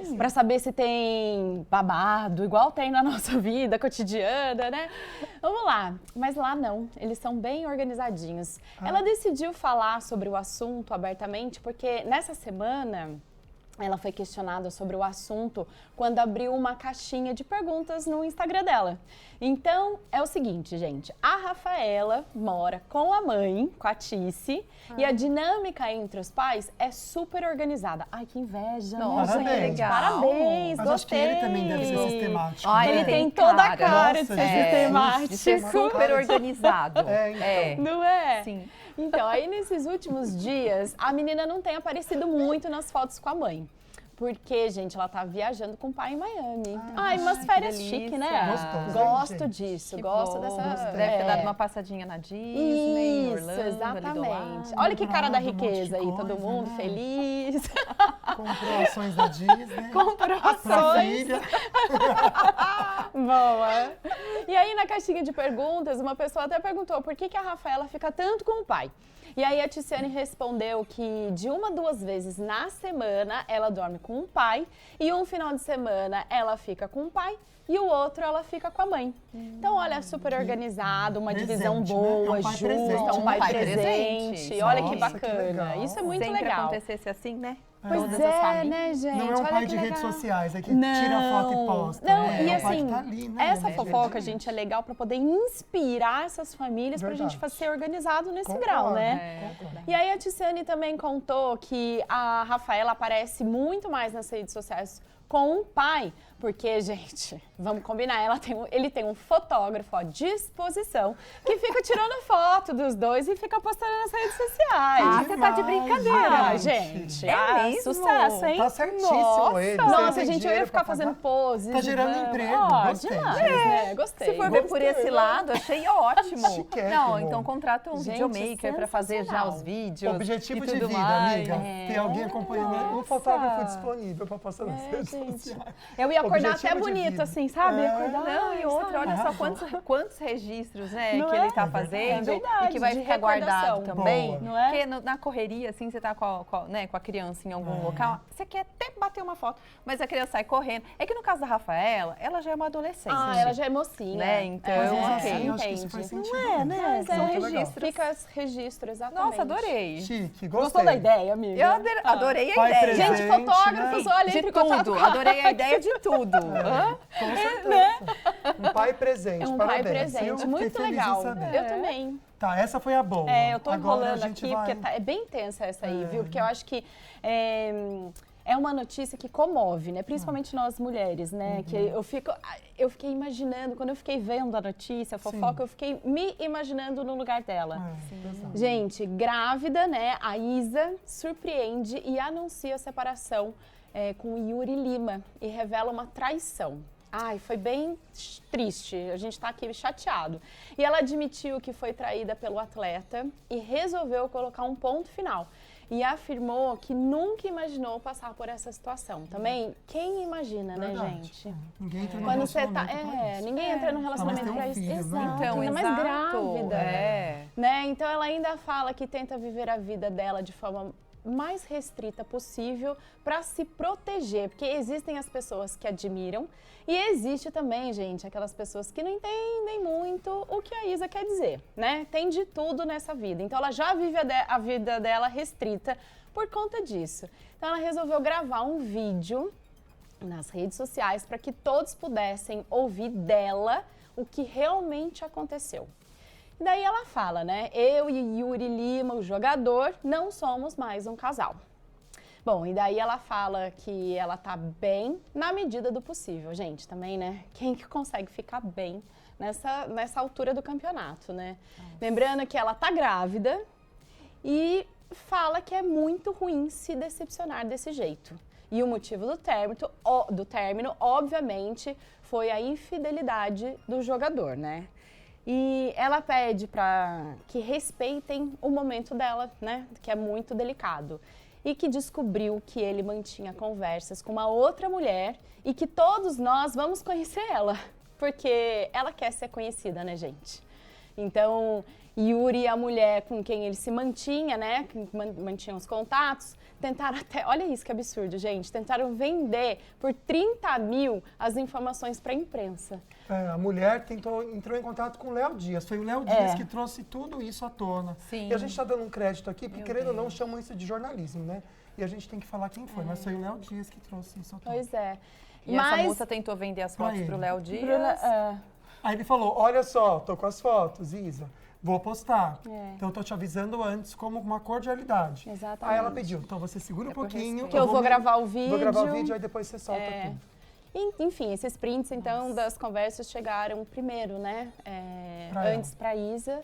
Sim. Para saber se tem babado, igual tem na nossa vida cotidiana, né? Vamos lá. Mas lá não, eles são bem organizadinhos. Ela decidiu falar sobre o assunto abertamente, porque nessa semana ela foi questionada sobre o assunto quando abriu uma caixinha de perguntas no Instagram dela. Então, é o seguinte, gente. A Rafaela mora com a mãe, com a Tici, e a dinâmica entre os pais é super organizada. Ai, que inveja, Nossa, né, que gente? legal. Parabéns, Mas acho que gostei. ele também deve ser sistemático. Olha, Ele né? tem toda a cara de Nossa, ser gente. sistemático. De ser super organizado. Então. Não é? Sim. Então, aí nesses últimos dias, a menina não tem aparecido muito nas fotos com a mãe. Porque, gente, ela tá viajando com o pai em Miami. Ai, umas que férias delícia. chique, né? Gostoso, Gosto hein, disso, Que gosto bom. dessa... Deve ter dado uma passadinha na Disney, Isso, Orlando, ali do exatamente. lado. Olha que cara da Comprado um monte de riqueza aí, todo coisa, mundo né? feliz. Comprou ações da Disney. Comprou Pra ações. filha. Boa. E aí, na caixinha de perguntas, uma pessoa até perguntou por que a Rafaela fica tanto com o pai. E aí a Ticiane respondeu que de 1 a 2 vezes na semana ela dorme com o pai e um final de semana ela fica com o pai e o outro ela fica com a mãe. Então, olha, super organizado, uma Presente, divisão né? boa, É um pai justa, presente, um pai pai presente. presente. Olha que Nossa, que bacana. legal. Isso é muito Sempre legal. acontecesse assim, né? Pois Todas as é, famílias. né, gente? Não é um Olha pai que de redes legal. sociais, é que Não. tira foto e posta. Não, né? e É um pai assim, que tá ali, né? essa É fofoca, verdade. gente, é legal para poder inspirar essas famílias pra Verdade. gente ser organizado nesse Concordo, grau, né? concordo. E aí a Ticiane também contou que a Rafaela aparece muito mais nas redes sociais com o pai, porque, gente, vamos combinar, ele tem um fotógrafo à disposição que fica tirando foto dos dois e fica postando nas redes sociais. Ah, você tá de Demais, brincadeira. Ah, gente, É mesmo? sucesso, hein? Tá certíssimo Nossa, ele. Nossa, Tem gente, eu dinheiro ia ficar pra fazendo pagar. poses. Tá gerando vamos. emprego, Ó, gostei. demais, né? Gostei. Se for ver por esse lado, achei ótimo. Chiquérrimo. Não, então contrata um Gente, videomaker para fazer já sensacional. os vídeos. Objetivo e de tudo vida, mais. amiga. Tem alguém acompanhando, um nossa. fotógrafo disponível pra postar nas redes gente. sociais. Eu ia acordar Objetivo até de bonito, vida. assim, sabe? É. Acordar, Não, e outra, olha só Arrasou. quantos registros, né, Não que é? ele tá É verdade. fazendo É verdade, e que vai de ficar guardado recordação. também. Boa. Não é? Porque na correria, assim, você tá com a criança em algum local, você quer até bater uma foto, mas a criança sai correndo. É que no caso da Rafaela, ela já é uma adolescente. Ah, ela já é mocinha. Né, então, Mas ok. assim, eu acho que isso faz Não sentido. é, né? Mas São é registros. legal. Fica registro, exatamente. Nossa, adorei. Chique, gostei. Gostou da ideia, amiga? Eu adorei a Pai ideia. presente, Gente, fotógrafos, né? olha, De entre em contato tudo, com a adorei a ideia de tudo. Hã? Com certeza. Um pai presente, É um parabéns. pai Eu presente, fiquei muito feliz em legal. saber. Eu também. Tá, essa foi a boa. É, eu tô Agora a enrolando gente aqui, vai... porque é bem tensa essa aí, viu? Porque eu acho que é uma notícia que comove, né? Principalmente nós mulheres, né? Que eu fiquei imaginando, quando eu fiquei vendo a notícia, a fofoca, eu fiquei me imaginando no lugar dela. Exato. Gente, grávida, né? A Isa surpreende e anuncia a separação com o Yuri Lima e revela uma traição. Ai, foi bem triste, a gente tá aqui chateado. E ela admitiu que foi traída pelo atleta e resolveu colocar um ponto final. E afirmou que nunca imaginou passar por essa situação. Também, quem imagina, né, Verdade. gente? Ninguém entra no Quando você tá. relacionamento pra isso. Ninguém entra num relacionamento tem um pra isso. filho, né? Exato, Então, ainda mais exato. grávida. É. Né? Então ela ainda fala que tenta viver a vida dela de forma mais restrita possível para se proteger, porque existem as pessoas que admiram e existe também, gente, aquelas pessoas que não entendem muito o que a Isa quer dizer, né? Tem de tudo nessa vida, então ela já vive a vida dela restrita por conta disso. Então ela resolveu gravar um vídeo nas redes sociais para que todos pudessem ouvir dela o que realmente aconteceu. E daí ela fala, né? Eu e Yuri Lima, o jogador, não somos mais um casal. Bom, e daí ela fala que ela tá bem na medida do possível. Gente, também, né? Quem que consegue ficar bem nessa altura do campeonato, né? Nossa. Lembrando que ela tá grávida e fala que é muito ruim se decepcionar desse jeito. E o motivo do término, obviamente, foi a infidelidade do jogador, né? E ela pede para que respeitem o momento dela, né? Que é muito delicado. E que descobriu que ele mantinha conversas com uma outra mulher e que todos nós vamos conhecer ela. Porque ela quer ser conhecida, né, gente? Então, Yuri, a mulher com quem ele se mantinha, né? Que mantinha os contatos, tentaram até, olha isso que absurdo, gente, tentaram vender por 30 mil as informações para a imprensa. A mulher entrou em contato com o Léo Dias, foi o Léo Dias que trouxe tudo isso à tona. Sim. E a gente está dando um crédito aqui, porque querendo ou não, chamam isso de jornalismo, né? E a gente tem que falar quem foi, mas foi o Léo Dias que trouxe isso à tona. Pois é. E essa moça tentou vender as fotos para o Léo Dias. Aí ele falou, olha só, tô com as fotos, Isa. Vou postar. Então, eu tô te avisando antes como uma cordialidade. Exatamente. Aí ela pediu, então você segura um pouquinho. Que eu vou gravar o vídeo. Vou gravar o vídeo, aí depois você solta tudo. Enfim, esses prints, então, das conversas chegaram primeiro, né? Antes pra Isa.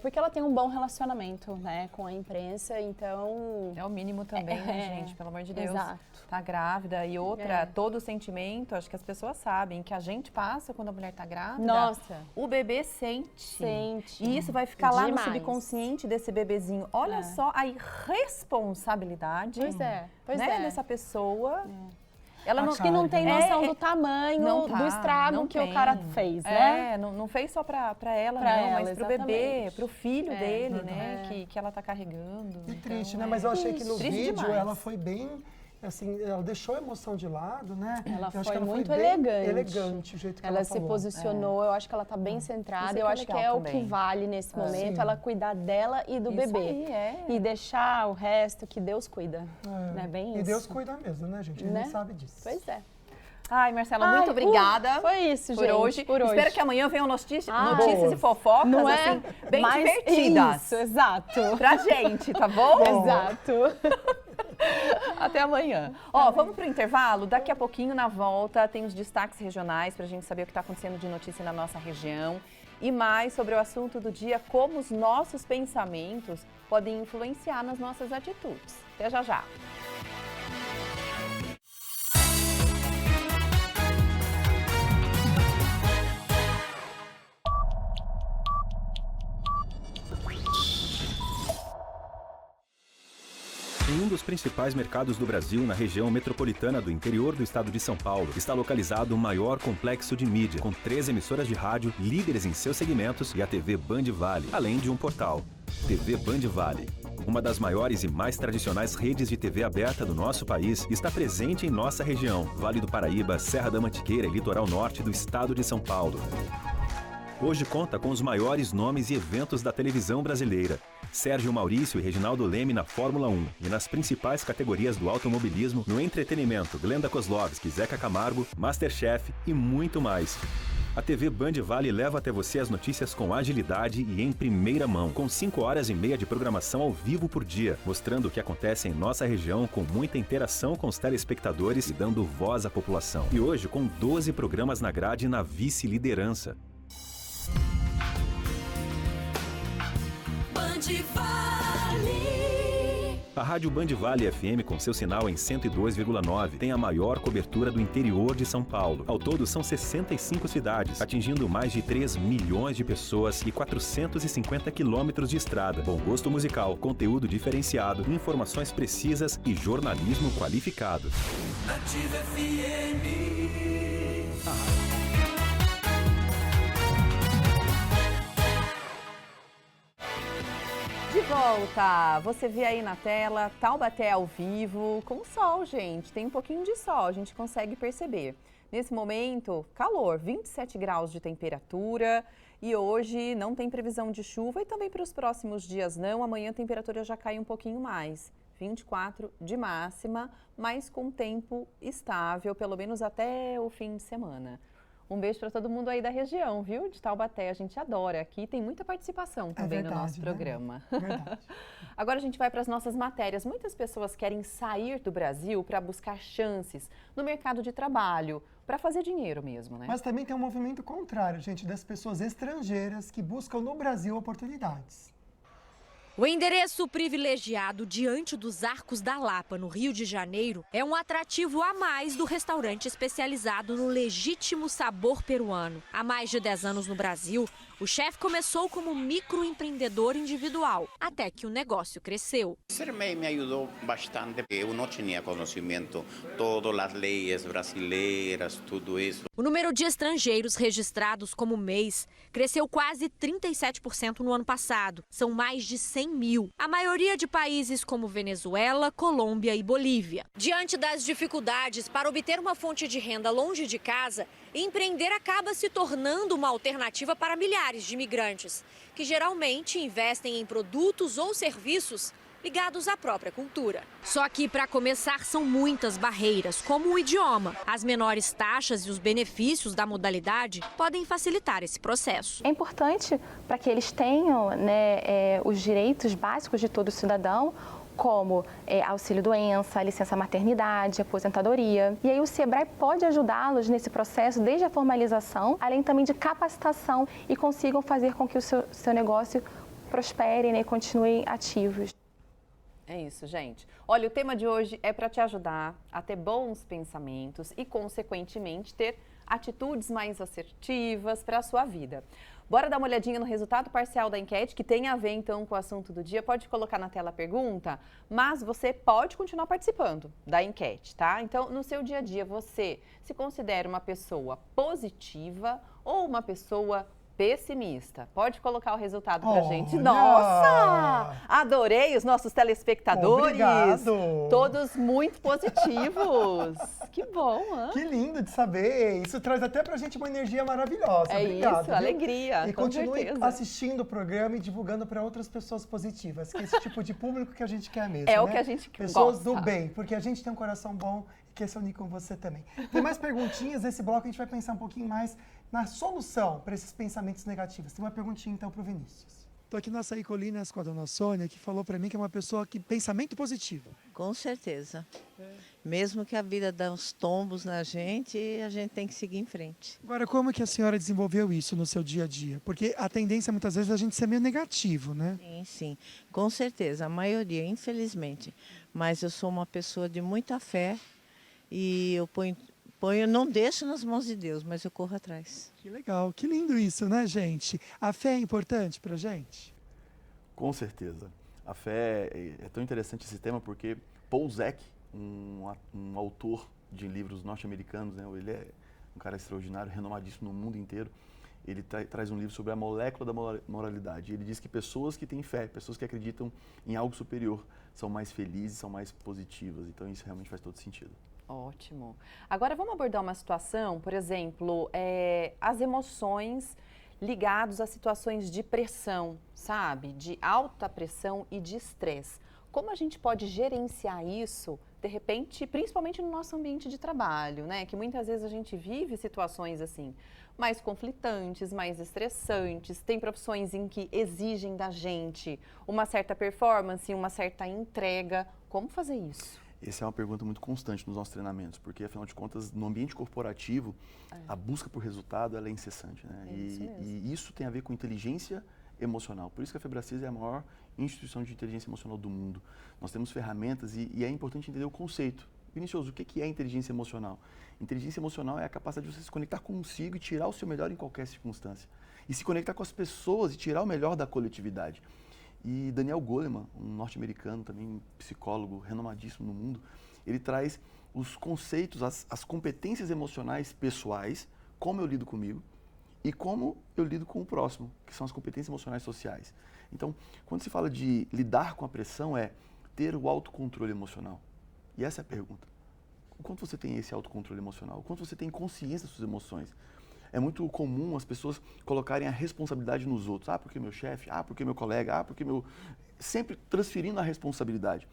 Porque ela tem um bom relacionamento, né, com a imprensa, então... É o mínimo também, né, gente? Pelo amor de Deus. Exato. Tá grávida. E outra, todo o sentimento, acho que as pessoas sabem, que a gente passa quando a mulher tá grávida. Nossa. O bebê sente. Sente. E isso vai ficar lá no Demais. subconsciente desse bebezinho. Olha só a irresponsabilidade. Pois é. Dessa pessoa. Ela Acho que não tem noção do tamanho do estrago que o cara fez, né? Não fez só pra ela, mas pro bebê, pro filho dele, né? Que ela tá carregando. E triste, né? Mas eu achei que no vídeo ela foi bem, assim, ela deixou a emoção de lado, né? Ela eu foi muito bem elegante. elegante o jeito que ela se falou. posicionou, eu acho que ela tá bem centrada, eu acho que é o que vale nesse momento, ela cuidar dela e do bebê. E deixar o resto que Deus cuida. Né? Bem isso. E Deus cuida mesmo, né, gente? Ele não sabe disso. Pois é. Ai, Marcela, muito obrigada. Foi isso, por gente. Por hoje. Espero que amanhã venham notícias e fofocas, não assim, bem divertidas. Isso, exato. Pra gente, tá bom? Exato. Até amanhã. Ó, vamos pro intervalo? Daqui a pouquinho, na volta, tem os destaques regionais pra gente saber o que tá acontecendo de notícia na nossa região. E mais sobre o assunto do dia, como os nossos pensamentos podem influenciar nas nossas atitudes. Até já já. Em um dos principais mercados do Brasil, na região metropolitana do interior do estado de São Paulo, está localizado o maior complexo de mídia, com 3 emissoras de rádio, líderes em seus segmentos e a TV Band Vale, além de um portal. TV Band Vale. Uma das maiores e mais tradicionais redes de TV aberta do nosso país, está presente em nossa região, Vale do Paraíba, Serra da Mantiqueira e Litoral Norte do estado de São Paulo. Hoje conta com os maiores nomes e eventos da televisão brasileira. Sérgio Maurício e Reginaldo Leme na Fórmula 1 e nas principais categorias do automobilismo, no entretenimento, Glenda Kozlovski, Zeca Camargo, Masterchef e muito mais. A TV Band Vale leva até você as notícias com agilidade e em primeira mão, com 5 horas e meia de programação ao vivo por dia, mostrando o que acontece em nossa região com muita interação com os telespectadores e dando voz à população. E hoje com 12 programas na grade na vice-liderança. A Rádio Band Vale FM, com seu sinal em 102,9, tem a maior cobertura do interior de São Paulo. Ao todo, são 65 cidades, atingindo mais de 3 milhões de pessoas e 450 quilômetros de estrada. Bom gosto musical, conteúdo diferenciado, informações precisas e jornalismo qualificado. Ativa FM. De volta! Você vê aí na tela Taubaté ao vivo, com sol, gente. Tem um pouquinho de sol, a gente consegue perceber. Nesse momento, calor, 27 graus de temperatura. E hoje não tem previsão de chuva e também para os próximos dias não. Amanhã a temperatura já cai um pouquinho mais, 24 de máxima, mas com tempo estável, pelo menos até o fim de semana. Um beijo para todo mundo aí da região, viu? De Taubaté, a gente adora. Aqui tem muita participação também no nosso programa. Verdade. Agora a gente vai para as nossas matérias. Muitas pessoas querem sair do Brasil para buscar chances no mercado de trabalho, para fazer dinheiro mesmo, né? Mas também tem um movimento contrário, gente, das pessoas estrangeiras que buscam no Brasil oportunidades. O endereço privilegiado diante dos Arcos da Lapa, no Rio de Janeiro, é um atrativo a mais do restaurante especializado no legítimo sabor peruano. Há mais de 10 anos no Brasil, o chefe começou como microempreendedor individual, até que o negócio cresceu. Ser MEI me ajudou bastante, porque eu não tinha conhecimento, todas as leis brasileiras, tudo isso. O número de estrangeiros registrados como MEIs cresceu quase 37% no ano passado. São mais de 100 mil. A maioria de países como Venezuela, Colômbia e Bolívia. Diante das dificuldades para obter uma fonte de renda longe de casa, empreender acaba se tornando uma alternativa para milhares de imigrantes, que geralmente investem em produtos ou serviços ligados à própria cultura. Só que, para começar, são muitas barreiras, como o idioma. As menores taxas e os benefícios da modalidade podem facilitar esse processo. É importante para que eles tenham, né, os direitos básicos de todo cidadão, como auxílio-doença, licença-maternidade, aposentadoria. E aí o Sebrae pode ajudá-los nesse processo, desde a formalização, além também de capacitação, e consigam fazer com que o seu negócio prospere, né, e continue ativos. É isso, gente. Olha, o tema de hoje é para te ajudar a ter bons pensamentos e, consequentemente, ter atitudes mais assertivas para a sua vida. Bora dar uma olhadinha no resultado parcial da enquete, que tem a ver, então, com o assunto do dia. Pode colocar na tela a pergunta, mas você pode continuar participando da enquete, tá? Então, no seu dia a dia, você se considera uma pessoa positiva ou uma pessoa pessimista? Pode colocar o resultado pra gente. Nossa! Adorei os nossos telespectadores. Obrigado! Todos muito positivos. Que bom, hein? Que lindo de saber. Isso traz até pra gente uma energia maravilhosa. É Obrigado, isso, viu? alegria. E com continue certeza. assistindo o programa e divulgando para outras pessoas positivas. Que é esse tipo de público que a gente quer mesmo. É né? o que a gente Pessoas gosta. do bem, porque a gente tem um coração bom e quer se unir com você também. Tem mais perguntinhas nesse bloco, a gente vai pensar um pouquinho mais na solução para esses pensamentos negativos. Tem uma perguntinha então para o Vinícius. Estou aqui no Açaí Colinas com a dona Sônia, que falou para mim que é uma pessoa que pensamento positivo. Com certeza. Mesmo que a vida dê uns tombos na gente, a gente tem que seguir em frente. Agora, como que a senhora desenvolveu isso no seu dia a dia? Porque a tendência muitas vezes é a gente ser meio negativo, né? Sim, sim. Com certeza. A maioria, infelizmente. Mas eu sou uma pessoa de muita fé e eu não deixo nas mãos de Deus, mas eu corro atrás. Que legal, que lindo isso, né, gente? A fé é importante pra gente? Com certeza. A fé é tão interessante esse tema porque Paul Zek, um autor de livros norte-americanos, né, ele é um cara extraordinário, renomadíssimo no mundo inteiro, ele traz um livro sobre a molécula da moralidade. Ele diz que pessoas que têm fé, pessoas que acreditam em algo superior, são mais felizes, são mais positivas. Então isso realmente faz todo sentido. Ótimo. Agora vamos abordar uma situação, por exemplo, as emoções ligadas a situações de pressão, sabe? De alta pressão e de estresse. Como a gente pode gerenciar isso, de repente, principalmente no nosso ambiente de trabalho, né? Que muitas vezes a gente vive situações assim, mais conflitantes, mais estressantes. Tem profissões em que exigem da gente uma certa performance, uma certa entrega. Como fazer isso? Essa é uma pergunta muito constante nos nossos treinamentos, porque, afinal de contas, no ambiente corporativo, a busca por resultado ela é incessante, né? E isso tem a ver com inteligência emocional. Por isso que a Febracis é a maior instituição de inteligência emocional do mundo. Nós temos ferramentas e é importante entender o conceito. Vinícius, o que é inteligência emocional? Inteligência emocional é a capacidade de você se conectar consigo e tirar o seu melhor em qualquer circunstância. E se conectar com as pessoas e tirar o melhor da coletividade. E Daniel Goleman, um norte-americano, também psicólogo renomadíssimo no mundo, ele traz os conceitos, as competências emocionais pessoais, como eu lido comigo, e como eu lido com o próximo, que são as competências emocionais sociais. Então, quando se fala de lidar com a pressão, é ter o autocontrole emocional. E essa é a pergunta. O quanto você tem esse autocontrole emocional? O quanto você tem consciência das suas emoções? É muito comum as pessoas colocarem a responsabilidade nos outros. Ah, porque meu chefe, ah, porque meu colega, ah, porque meu... Sempre transferindo a responsabilidade.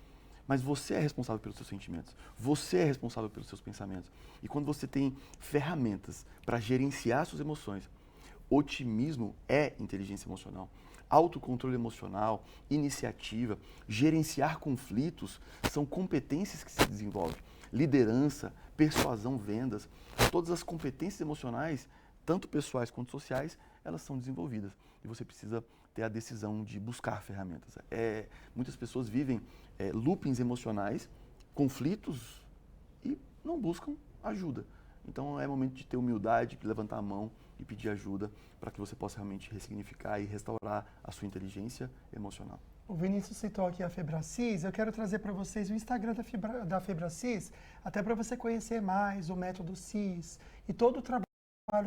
Mas você é responsável pelos seus sentimentos. Você é responsável pelos seus pensamentos. E quando você tem ferramentas para gerenciar suas emoções, otimismo é inteligência emocional. Autocontrole emocional, iniciativa, gerenciar conflitos são competências que se desenvolvem. Liderança, persuasão, vendas, todas as competências emocionais, tanto pessoais quanto sociais, elas são desenvolvidas. E você precisa ter a decisão de buscar ferramentas. Muitas pessoas vivem loopings emocionais, conflitos e não buscam ajuda. Então é momento de ter humildade, de levantar a mão e pedir ajuda para que você possa realmente ressignificar e restaurar a sua inteligência emocional. O Vinícius citou aqui a Febracis, eu quero trazer para vocês o Instagram da Febracis, até para você conhecer mais o método CIS e todo o trabalho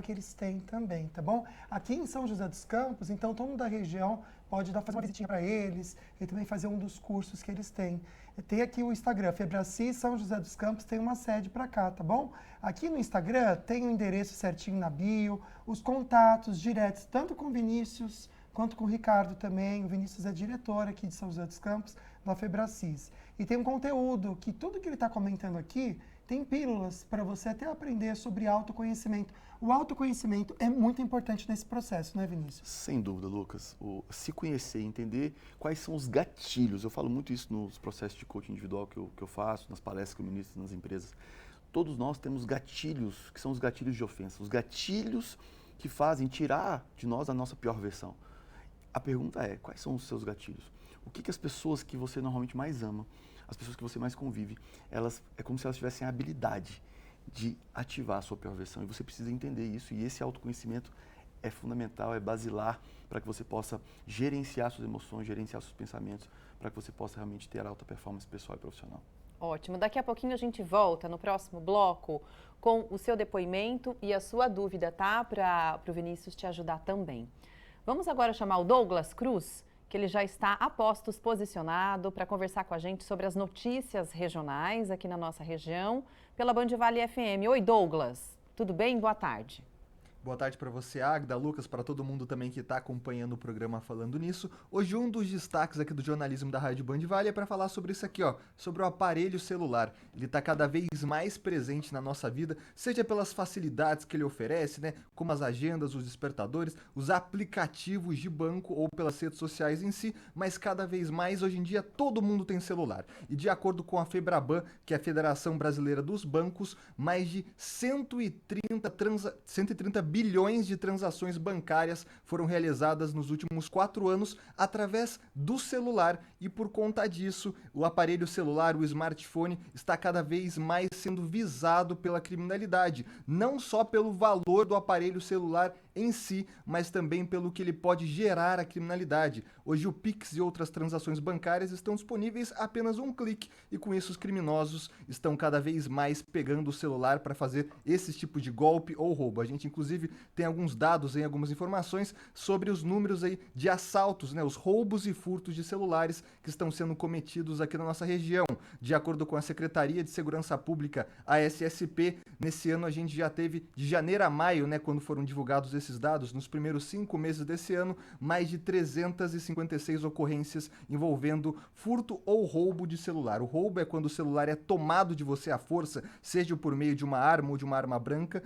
que eles têm também, tá bom? Aqui em São José dos Campos, então todo mundo da região pode fazer uma visitinha para eles e também fazer um dos cursos que eles têm. Tem aqui o Instagram, Febracis São José dos Campos, tem uma sede para cá, tá bom? Aqui no Instagram tem o endereço certinho na bio, os contatos diretos, tanto com o Vinícius quanto com o Ricardo também. O Vinícius é diretor aqui de São José dos Campos, da Febracis. E tem um conteúdo que tudo que ele está comentando aqui tem pílulas para você até aprender sobre autoconhecimento. O autoconhecimento é muito importante nesse processo, não é, Vinícius? Sem dúvida, Lucas. Se conhecer, entender quais são os gatilhos. Eu falo muito isso nos processos de coaching individual que eu faço, nas palestras que eu ministro nas empresas. Todos nós temos gatilhos, que são os gatilhos de ofensa. Os gatilhos que fazem tirar de nós a nossa pior versão. A pergunta é, quais são os seus gatilhos? O que as pessoas que você normalmente mais ama, as pessoas que você mais convive, é como se elas tivessem a habilidade de ativar a sua pior versão. E você precisa entender isso. E esse autoconhecimento é fundamental, é basilar para que você possa gerenciar suas emoções, gerenciar seus pensamentos, para que você possa realmente ter alta performance pessoal e profissional. Ótimo. Daqui a pouquinho a gente volta no próximo bloco com o seu depoimento e a sua dúvida, tá? Para o Vinícius te ajudar também. Vamos agora chamar o Douglas Cruz, que ele já está a postos posicionado para conversar com a gente sobre as notícias regionais aqui na nossa região, pela Band Vale FM. Oi, Douglas. Tudo bem? Boa tarde. Boa tarde para você, Agda, Lucas, para todo mundo também que está acompanhando o programa Falando Nisso. Hoje um dos destaques aqui do jornalismo da Rádio Band Vale é para falar sobre isso aqui, sobre o aparelho celular. Ele está cada vez mais presente na nossa vida, seja pelas facilidades que ele oferece, né, como as agendas, os despertadores, os aplicativos de banco ou pelas redes sociais em si, mas cada vez mais hoje em dia todo mundo tem celular. E de acordo com a Febraban, que é a Federação Brasileira dos Bancos, mais de 130 bilhões de transações bancárias foram realizadas nos últimos 4 anos através do celular e por conta disso, o aparelho celular, o smartphone, está cada vez mais sendo visado pela criminalidade, não só pelo valor do aparelho celular em si, mas também pelo que ele pode gerar a criminalidade. Hoje o Pix e outras transações bancárias estão disponíveis a apenas um clique e com isso os criminosos estão cada vez mais pegando o celular para fazer esse tipo de golpe ou roubo. A gente inclusive tem alguns dados, algumas informações sobre os números aí de assaltos, né, os roubos e furtos de celulares que estão sendo cometidos aqui na nossa região. De acordo com a Secretaria de Segurança Pública, a SSP, nesse ano a gente já teve de janeiro a maio, né, quando foram divulgados esses dados, nos primeiros 5 meses desse ano, mais de 356 ocorrências envolvendo furto ou roubo de celular. O roubo é quando o celular é tomado de você à força, seja por meio de uma arma ou de uma arma branca,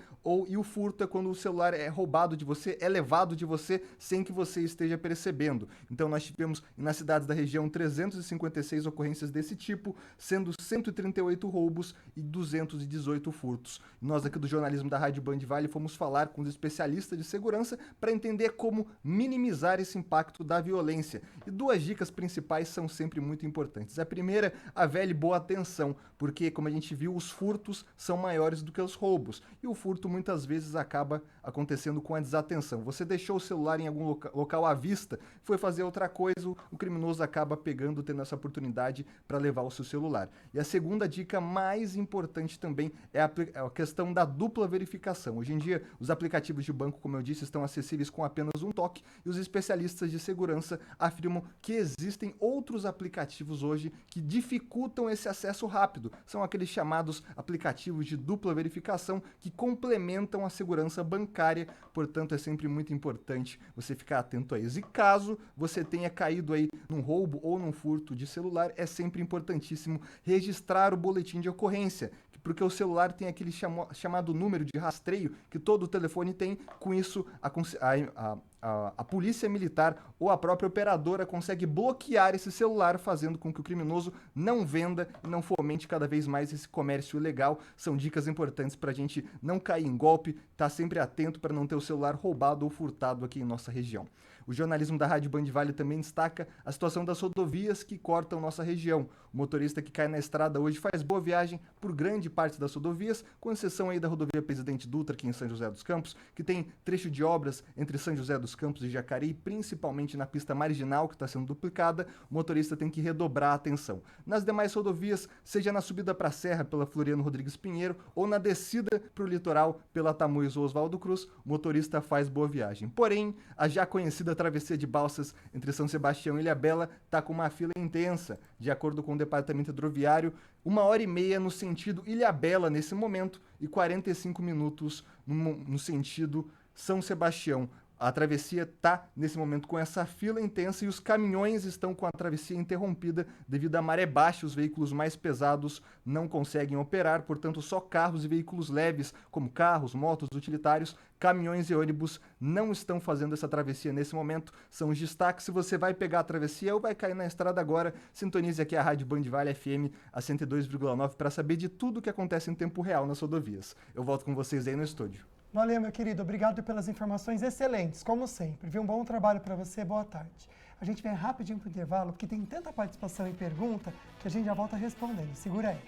e o furto é quando o celular é roubado de você, é levado de você sem que você esteja percebendo. Então nós tivemos nas cidades da região 356 ocorrências desse tipo, sendo 138 roubos e 218 furtos. Nós aqui do jornalismo da Rádio Band Vale fomos falar com os especialistas de segurança para entender como minimizar esse impacto da violência. E 2 dicas principais são sempre muito importantes. A primeira, a velha e boa atenção, porque como a gente viu, os furtos são maiores do que os roubos. E o furto muitas vezes acaba acontecendo com a desatenção. Você deixou o celular em algum local à vista, foi fazer outra coisa, o criminoso acaba pegando, tendo essa oportunidade para levar o seu celular. E a segunda dica mais importante também é a questão da dupla verificação. Hoje em dia, os aplicativos de banco, como eu disse, estão acessíveis com apenas um toque e os especialistas de segurança afirmam que existem outros aplicativos hoje que dificultam esse acesso rápido. São aqueles chamados aplicativos de dupla verificação que complementam a segurança bancária, portanto é sempre muito importante você ficar atento a isso. E caso você tenha caído aí num roubo ou num furto de celular, é sempre importantíssimo registrar o boletim de ocorrência, porque o celular tem aquele chamado número de rastreio que todo telefone tem. Com isso, a polícia militar ou a própria operadora consegue bloquear esse celular, fazendo com que o criminoso não venda e não fomente cada vez mais esse comércio ilegal. São dicas importantes para a gente não cair em golpe, estar sempre atento para não ter o celular roubado ou furtado aqui em nossa região. O jornalismo da Rádio Band Vale também destaca a situação das rodovias que cortam nossa região. O motorista que cai na estrada hoje faz boa viagem por grande parte das rodovias, com exceção aí da rodovia Presidente Dutra, aqui em São José dos Campos, que tem trecho de obras entre São José dos Campos e Jacareí, principalmente na pista marginal, que está sendo duplicada. O motorista tem que redobrar a atenção. Nas demais rodovias, seja na subida para a Serra pela Floriano Rodrigues Pinheiro ou na descida para o litoral pela Tamoios ou Oswaldo Cruz, o motorista faz boa viagem. Porém, a já conhecida travessia de balsas entre São Sebastião e Ilhabela está com uma fila intensa. De acordo com o Departamento Hidroviário, 1h30 no sentido Ilhabela nesse momento e 45 minutos no sentido São Sebastião. A travessia está, nesse momento, com essa fila intensa e os caminhões estão com a travessia interrompida devido à maré baixa. Os veículos mais pesados não conseguem operar, portanto, só carros e veículos leves, como carros, motos, utilitários, caminhões e ônibus, não estão fazendo essa travessia nesse momento. São os destaques. Se você vai pegar a travessia ou vai cair na estrada agora, sintonize aqui a Rádio Band Vale FM, a 102,9, para saber de tudo o que acontece em tempo real nas rodovias. Eu volto com vocês aí no estúdio. Valeu, meu querido. Obrigado pelas informações excelentes, como sempre. Um bom trabalho para você. Boa tarde. A gente vem rapidinho para o intervalo, porque tem tanta participação e pergunta que a gente já volta respondendo. Segura aí.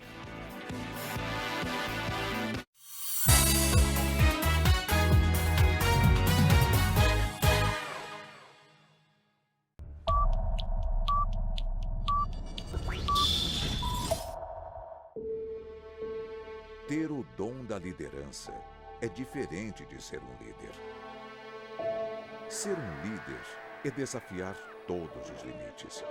Ter o dom da liderança é diferente de ser um líder. Ser um líder é desafiar todos os limites.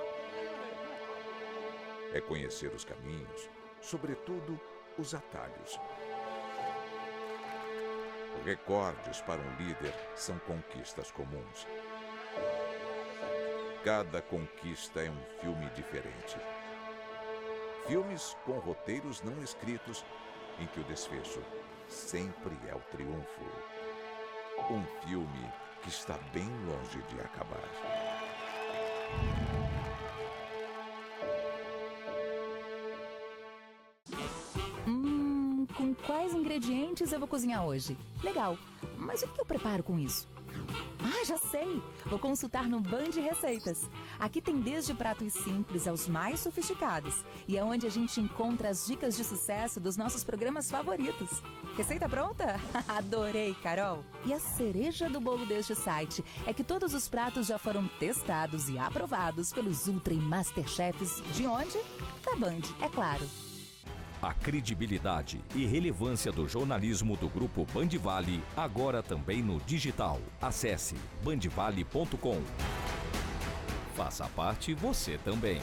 É conhecer os caminhos, sobretudo os atalhos. Recordes para um líder são conquistas comuns. Cada conquista é um filme diferente. Filmes com roteiros não escritos, em que o desfecho sempre é o triunfo. Um filme que está bem longe de acabar. Com quais ingredientes eu vou cozinhar hoje? Legal, mas o que eu preparo com isso? Ah, já sei! Vou consultar no Band Receitas. Aqui tem desde pratos simples aos mais sofisticados. E é onde a gente encontra as dicas de sucesso dos nossos programas favoritos. Receita pronta? Adorei, Carol! E a cereja do bolo deste site é que todos os pratos já foram testados e aprovados pelos Ultra e Masterchefs de onde? Da Band, é claro. A credibilidade e relevância do jornalismo do Grupo Band Vale, agora também no digital. Acesse bandvale.com. Faça parte você também.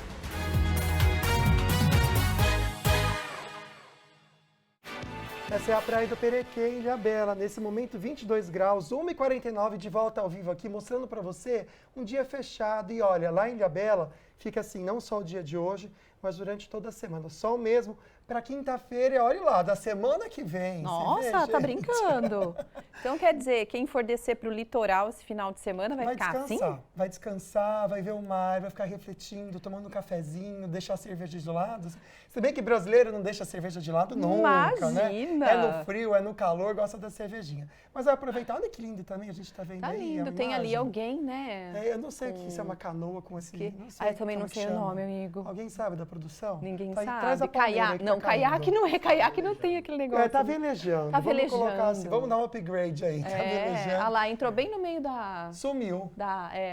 Essa é a praia do Perequê, em Ilhabela. Nesse momento, 22 graus, 1h49, de volta ao vivo aqui, mostrando para você um dia fechado. E olha, lá em Ilhabela, fica assim, não só o dia de hoje, mas durante toda a semana. Sol mesmo para quinta-feira e olha lá, da semana que vem. Nossa, tá brincando. Então quer dizer, quem for descer para o litoral esse final de semana vai ficar descansar, assim? Vai descansar, vai ver o mar, vai ficar refletindo, tomando um cafezinho, deixar a cerveja de lado. Se bem que brasileiro não deixa a cerveja de lado nunca, né? É no frio, é no calor, gosta da cervejinha. Mas vai aproveitar, olha que lindo também, a gente tá vendo tá aí. Lindo, tem ali alguém, né? É, eu não sei se é uma canoa com esse... Não sei eu também não sei o nome, amigo. Alguém sabe da produção? Ninguém sabe. Traz a caiaque. Não, caiaque não é. Caiaque não tem aquele negócio. Tá velejando. Tá velejando. Vamos colocar assim, vamos dar um upgrade aí. Tá velejando. Ah lá, entrou bem no meio da... Sumiu.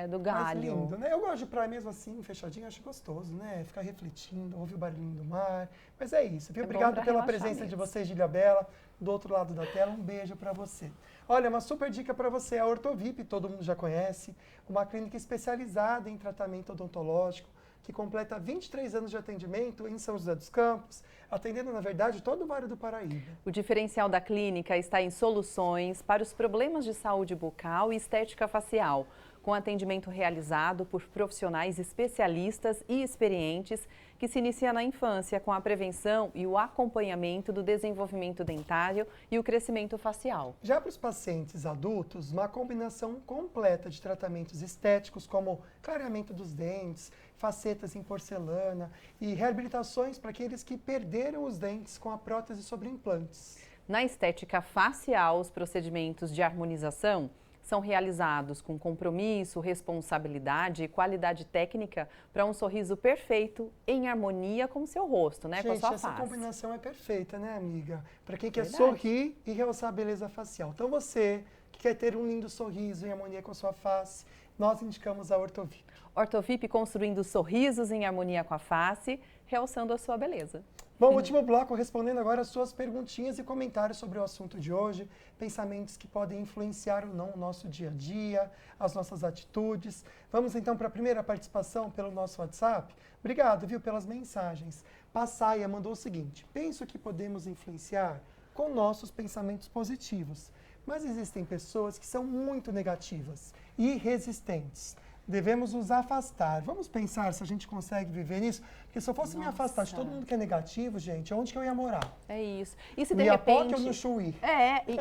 Do galho. Mas lindo, né? Eu gosto de praia mesmo assim, fechadinho, acho gostoso, né? Ficar refletindo, ouvir o barulhinho do mar. bem-estar. Mas é isso, viu? É bom Obrigado pra pela relaxar presença de mesmo. vocês, Gília Bela, do outro lado da tela. Um beijo para você. Olha, uma super dica para você, a Ortovip, todo mundo já conhece, uma clínica especializada em tratamento odontológico, que completa 23 anos de atendimento em São José dos Campos, atendendo, na verdade, todo o Vale do Paraíba. O diferencial da clínica está em soluções para os problemas de saúde bucal e estética facial, com atendimento realizado por profissionais especialistas e experientes que se inicia na infância com a prevenção e o acompanhamento do desenvolvimento dentário e o crescimento facial. Já para os pacientes adultos, uma combinação completa de tratamentos estéticos como clareamento dos dentes, facetas em porcelana e reabilitações para aqueles que perderam os dentes com a prótese sobre implantes. Na estética facial, os procedimentos de harmonização são realizados com compromisso, responsabilidade e qualidade técnica para um sorriso perfeito em harmonia com o seu rosto, né? Gente, com a sua essa face. combinação é perfeita, né, amiga? Para quem quer Verdade. sorrir e realçar a beleza facial. Então você que quer ter um lindo sorriso em harmonia com a sua face, nós indicamos a Ortovip. Ortovip construindo sorrisos em harmonia com a face, realçando a sua beleza. Bom, último bloco, respondendo agora as suas perguntinhas e comentários sobre o assunto de hoje, pensamentos que podem influenciar ou não o nosso dia a dia, as nossas atitudes. Vamos então para a primeira participação pelo nosso WhatsApp. Obrigado, viu, pelas mensagens. Passaia mandou o seguinte: penso que podemos influenciar com nossos pensamentos positivos, mas existem pessoas que são muito negativas e resistentes. Devemos nos afastar. Vamos pensar se a gente consegue viver nisso? Porque se eu fosse me afastar de todo mundo que é negativo, gente, onde que eu ia morar? É isso. E se de No Iapoque repente... ou no Chuí?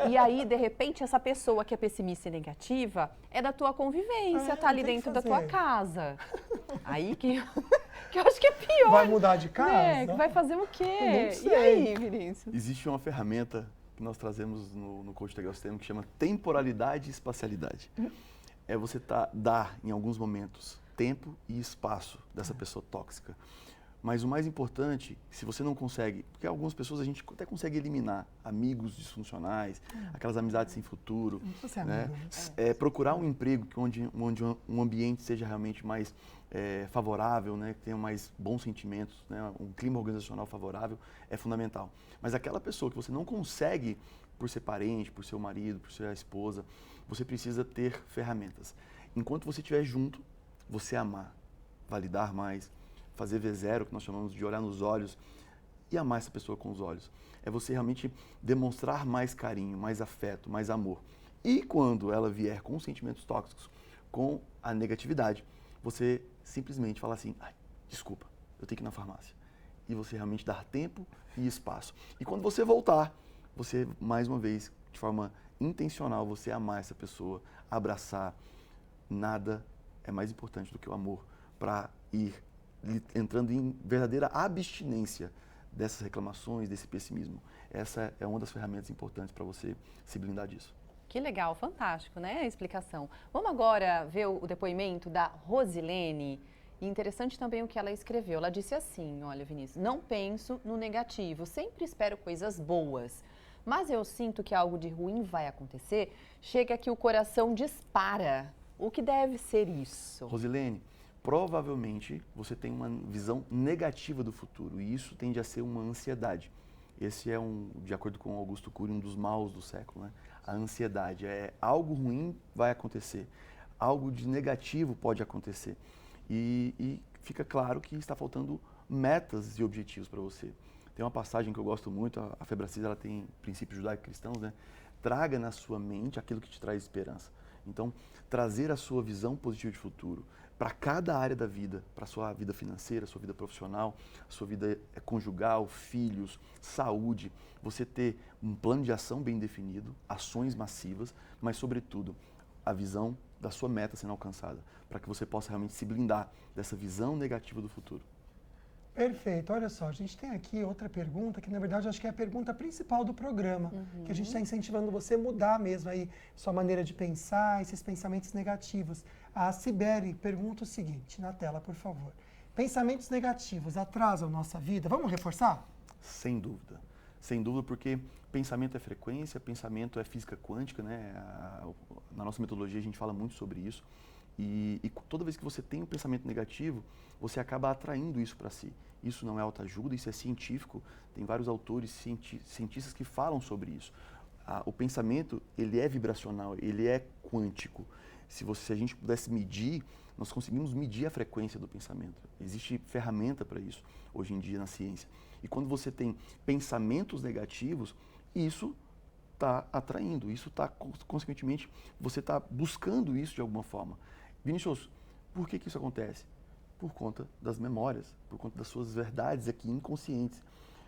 E aí, de repente, essa pessoa que é pessimista e negativa é da tua convivência, tá ali tem que dentro da tua fazer. casa. Aí que eu acho que é pior. Vai mudar de casa? Né? Vai fazer o quê? Eu não sei. E aí, Vinícius? Existe uma ferramenta que nós trazemos no Coach Legal Sistema que chama temporalidade e espacialidade. É você dar, em alguns momentos, tempo e espaço dessa pessoa tóxica. Mas o mais importante, se você não consegue, porque algumas pessoas a gente até consegue eliminar, amigos disfuncionais, aquelas amizades sem futuro, Não precisa ser né? amigo. Procurar um emprego onde um ambiente seja realmente mais favorável, né? Que tenha mais bons sentimentos, né? Um clima organizacional favorável é fundamental. Mas aquela pessoa que você não consegue, por ser parente, por ser o marido, por ser a esposa, você precisa ter ferramentas. Enquanto você estiver junto, você amar, validar mais, fazer V0, que nós chamamos de olhar nos olhos, e amar essa pessoa com os olhos. É você realmente demonstrar mais carinho, mais afeto, mais amor. E quando ela vier com sentimentos tóxicos, com a negatividade, você simplesmente fala assim: ai, desculpa, eu tenho que ir na farmácia. E você realmente dar tempo e espaço. E quando você voltar, você, mais uma vez, de forma intencional, você amar essa pessoa, abraçar. Nada é mais importante do que o amor para ir entrando em verdadeira abstinência dessas reclamações, desse pessimismo. Essa é uma das ferramentas importantes para você se blindar disso. Que legal, fantástico, né, a explicação. Vamos agora ver o depoimento da Rosilene. E interessante também o que ela escreveu. Ela disse assim: olha, Vinícius, não penso no negativo, sempre espero coisas boas. Mas eu sinto que algo de ruim vai acontecer, chega que o coração dispara. O que deve ser isso? Rosilene, provavelmente você tem uma visão negativa do futuro e isso tende a ser uma ansiedade. Esse é, de acordo com Augusto Cury, um dos maus do século, né? A ansiedade é algo ruim vai acontecer, algo de negativo pode acontecer. E fica claro que está faltando metas e objetivos para você. Tem uma passagem que eu gosto muito, a Febracis, ela tem princípios judaico-cristãos, né? Traga na sua mente aquilo que te traz esperança. Então, trazer a sua visão positiva de futuro para cada área da vida, para a sua vida financeira, sua vida profissional, sua vida conjugal, filhos, saúde, você ter um plano de ação bem definido, ações massivas, mas, sobretudo, a visão da sua meta sendo alcançada, para que você possa realmente se blindar dessa visão negativa do futuro. Perfeito. Olha só, a gente tem aqui outra pergunta, que na verdade eu acho que é a pergunta principal do programa, que a gente está incentivando você a mudar mesmo aí sua maneira de pensar, esses pensamentos negativos. A Sibeli pergunta o seguinte, na tela, por favor. Pensamentos negativos atrasam nossa vida? Vamos reforçar? Sem dúvida. Sem dúvida, porque pensamento é frequência, pensamento é física quântica, né? Na nossa metodologia a gente fala muito sobre isso. E toda vez que você tem um pensamento negativo, você acaba atraindo isso para si. Isso não é autoajuda, isso é científico. Tem vários autores, cientistas que falam sobre isso. O pensamento, ele é vibracional, ele é quântico. Se a gente pudesse medir, nós conseguimos medir a frequência do pensamento. Existe ferramenta para isso, hoje em dia, na ciência. E quando você tem pensamentos negativos, isso está atraindo, isso está, consequentemente, você está buscando isso de alguma forma. Vinícius, por que isso acontece? Por conta das memórias, por conta das suas verdades aqui inconscientes.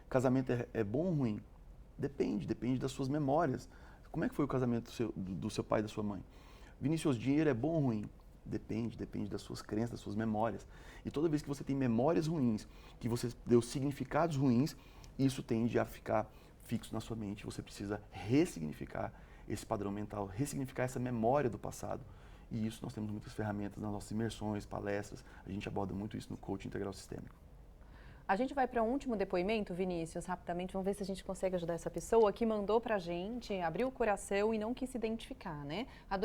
Casamento é bom ou ruim? Depende das suas memórias. Como é que foi o casamento do seu pai e da sua mãe? Vinícius, dinheiro é bom ou ruim? Depende das suas crenças, das suas memórias. E toda vez que você tem memórias ruins, que você deu significados ruins, isso tende a ficar fixo na sua mente. Você precisa ressignificar esse padrão mental, ressignificar essa memória do passado. E isso nós temos muitas ferramentas nas nossas imersões, palestras, a gente aborda muito isso no coaching integral sistêmico. A gente vai para um último depoimento, Vinícius, rapidamente, vamos ver se a gente consegue ajudar essa pessoa que mandou para a gente, abriu o coração e não quis se identificar, né? Há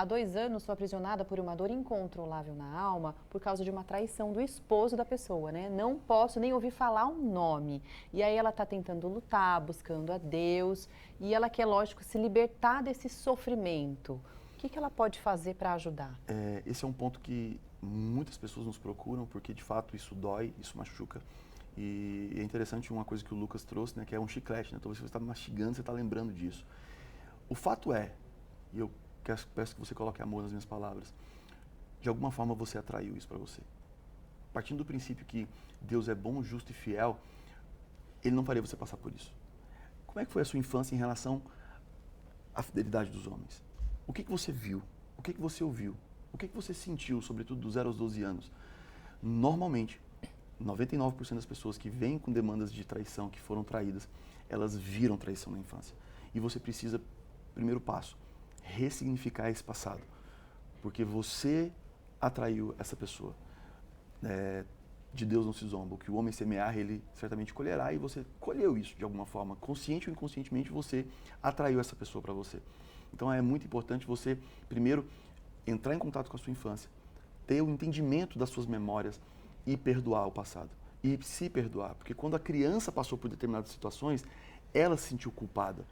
dois anos sou aprisionada por uma dor incontrolável na alma por causa de uma traição do esposo da pessoa, né? Não posso nem ouvir falar um nome. E aí ela está tentando lutar, buscando a Deus e ela quer, lógico, se libertar desse sofrimento. O que ela pode fazer para ajudar? Esse é um ponto que muitas pessoas nos procuram porque, de fato, isso dói, isso machuca. E é interessante uma coisa que o Lucas trouxe, né, que é um chiclete. Né? Então, se você está mastigando, você está lembrando disso. O fato é, e eu peço que você coloque amor nas minhas palavras, de alguma forma você atraiu isso para você. Partindo do princípio que Deus é bom, justo e fiel, Ele não faria você passar por isso. Como é que foi a sua infância em relação à fidelidade dos homens? O que você viu? O que você ouviu? O que você sentiu, sobretudo dos 0 aos 12 anos? Normalmente, 99% das pessoas que vêm com demandas de traição, que foram traídas, elas viram traição na infância. E você precisa, primeiro passo, ressignificar esse passado. Porque você atraiu essa pessoa. De Deus não se zomba. O que o homem semear, ele certamente colherá, e você colheu isso de alguma forma. Consciente ou inconscientemente, você atraiu essa pessoa para você. Então é muito importante você, primeiro, entrar em contato com a sua infância, ter o entendimento das suas memórias e perdoar o passado. E se perdoar, porque quando a criança passou por determinadas situações, ela se sentiu culpada.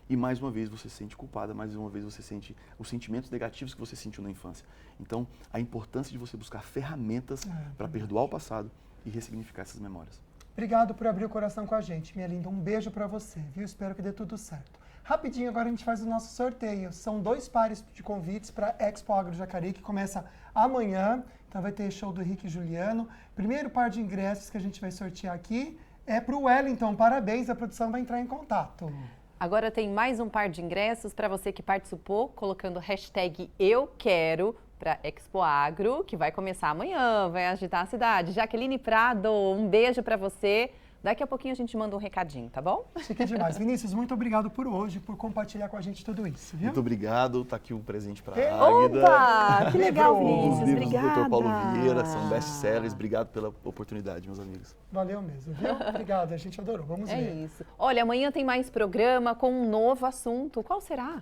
E mais uma vez você se sente culpada, mais uma vez você sente os sentimentos negativos que você sentiu na infância. Então, a importância de você buscar ferramentas para perdoar o passado e ressignificar essas memórias. Obrigado por abrir o coração com a gente, minha linda. Um beijo para você, viu? Espero que dê tudo certo. Rapidinho, agora a gente faz o nosso sorteio. São 2 pares de convites para Expo Agro Jacareí, que começa amanhã. Então vai ter show do Henrique e Juliano. Primeiro par de ingressos que a gente vai sortear aqui é para o Wellington. Parabéns, a produção vai entrar em contato. Agora tem mais um par de ingressos para você que participou, colocando hashtag Eu Quero para Expo Agro, que vai começar amanhã, vai agitar a cidade. Jaqueline Prado, um beijo para você. Daqui a pouquinho a gente manda um recadinho, tá bom? Chique demais. Vinícius, muito obrigado por hoje, por compartilhar com a gente tudo isso, viu? Muito obrigado. Tá aqui um presente para a Águida. Opa! Que legal, Vinícius. Os livros Obrigada. do Dr. Paulo Vieira são best-sellers. Obrigado pela oportunidade, meus amigos. Valeu mesmo, viu? Obrigada, a gente adorou. Vamos ver. É isso. Olha, amanhã tem mais programa com um novo assunto. Qual será?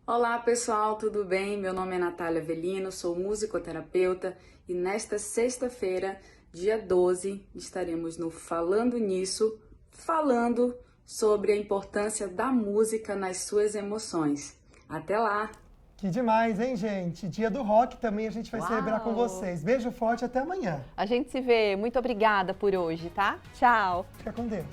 Olá pessoal, tudo bem? Meu nome é Natália Avelino, sou musicoterapeuta e nesta sexta-feira, dia 12, estaremos no Falando Nisso, falando sobre a importância da música nas suas emoções. Até lá! Que demais, hein, gente? Dia do rock também a gente vai celebrar com vocês. Beijo forte, até amanhã. A gente se vê. Muito obrigada por hoje, tá? Tchau! Fica com Deus.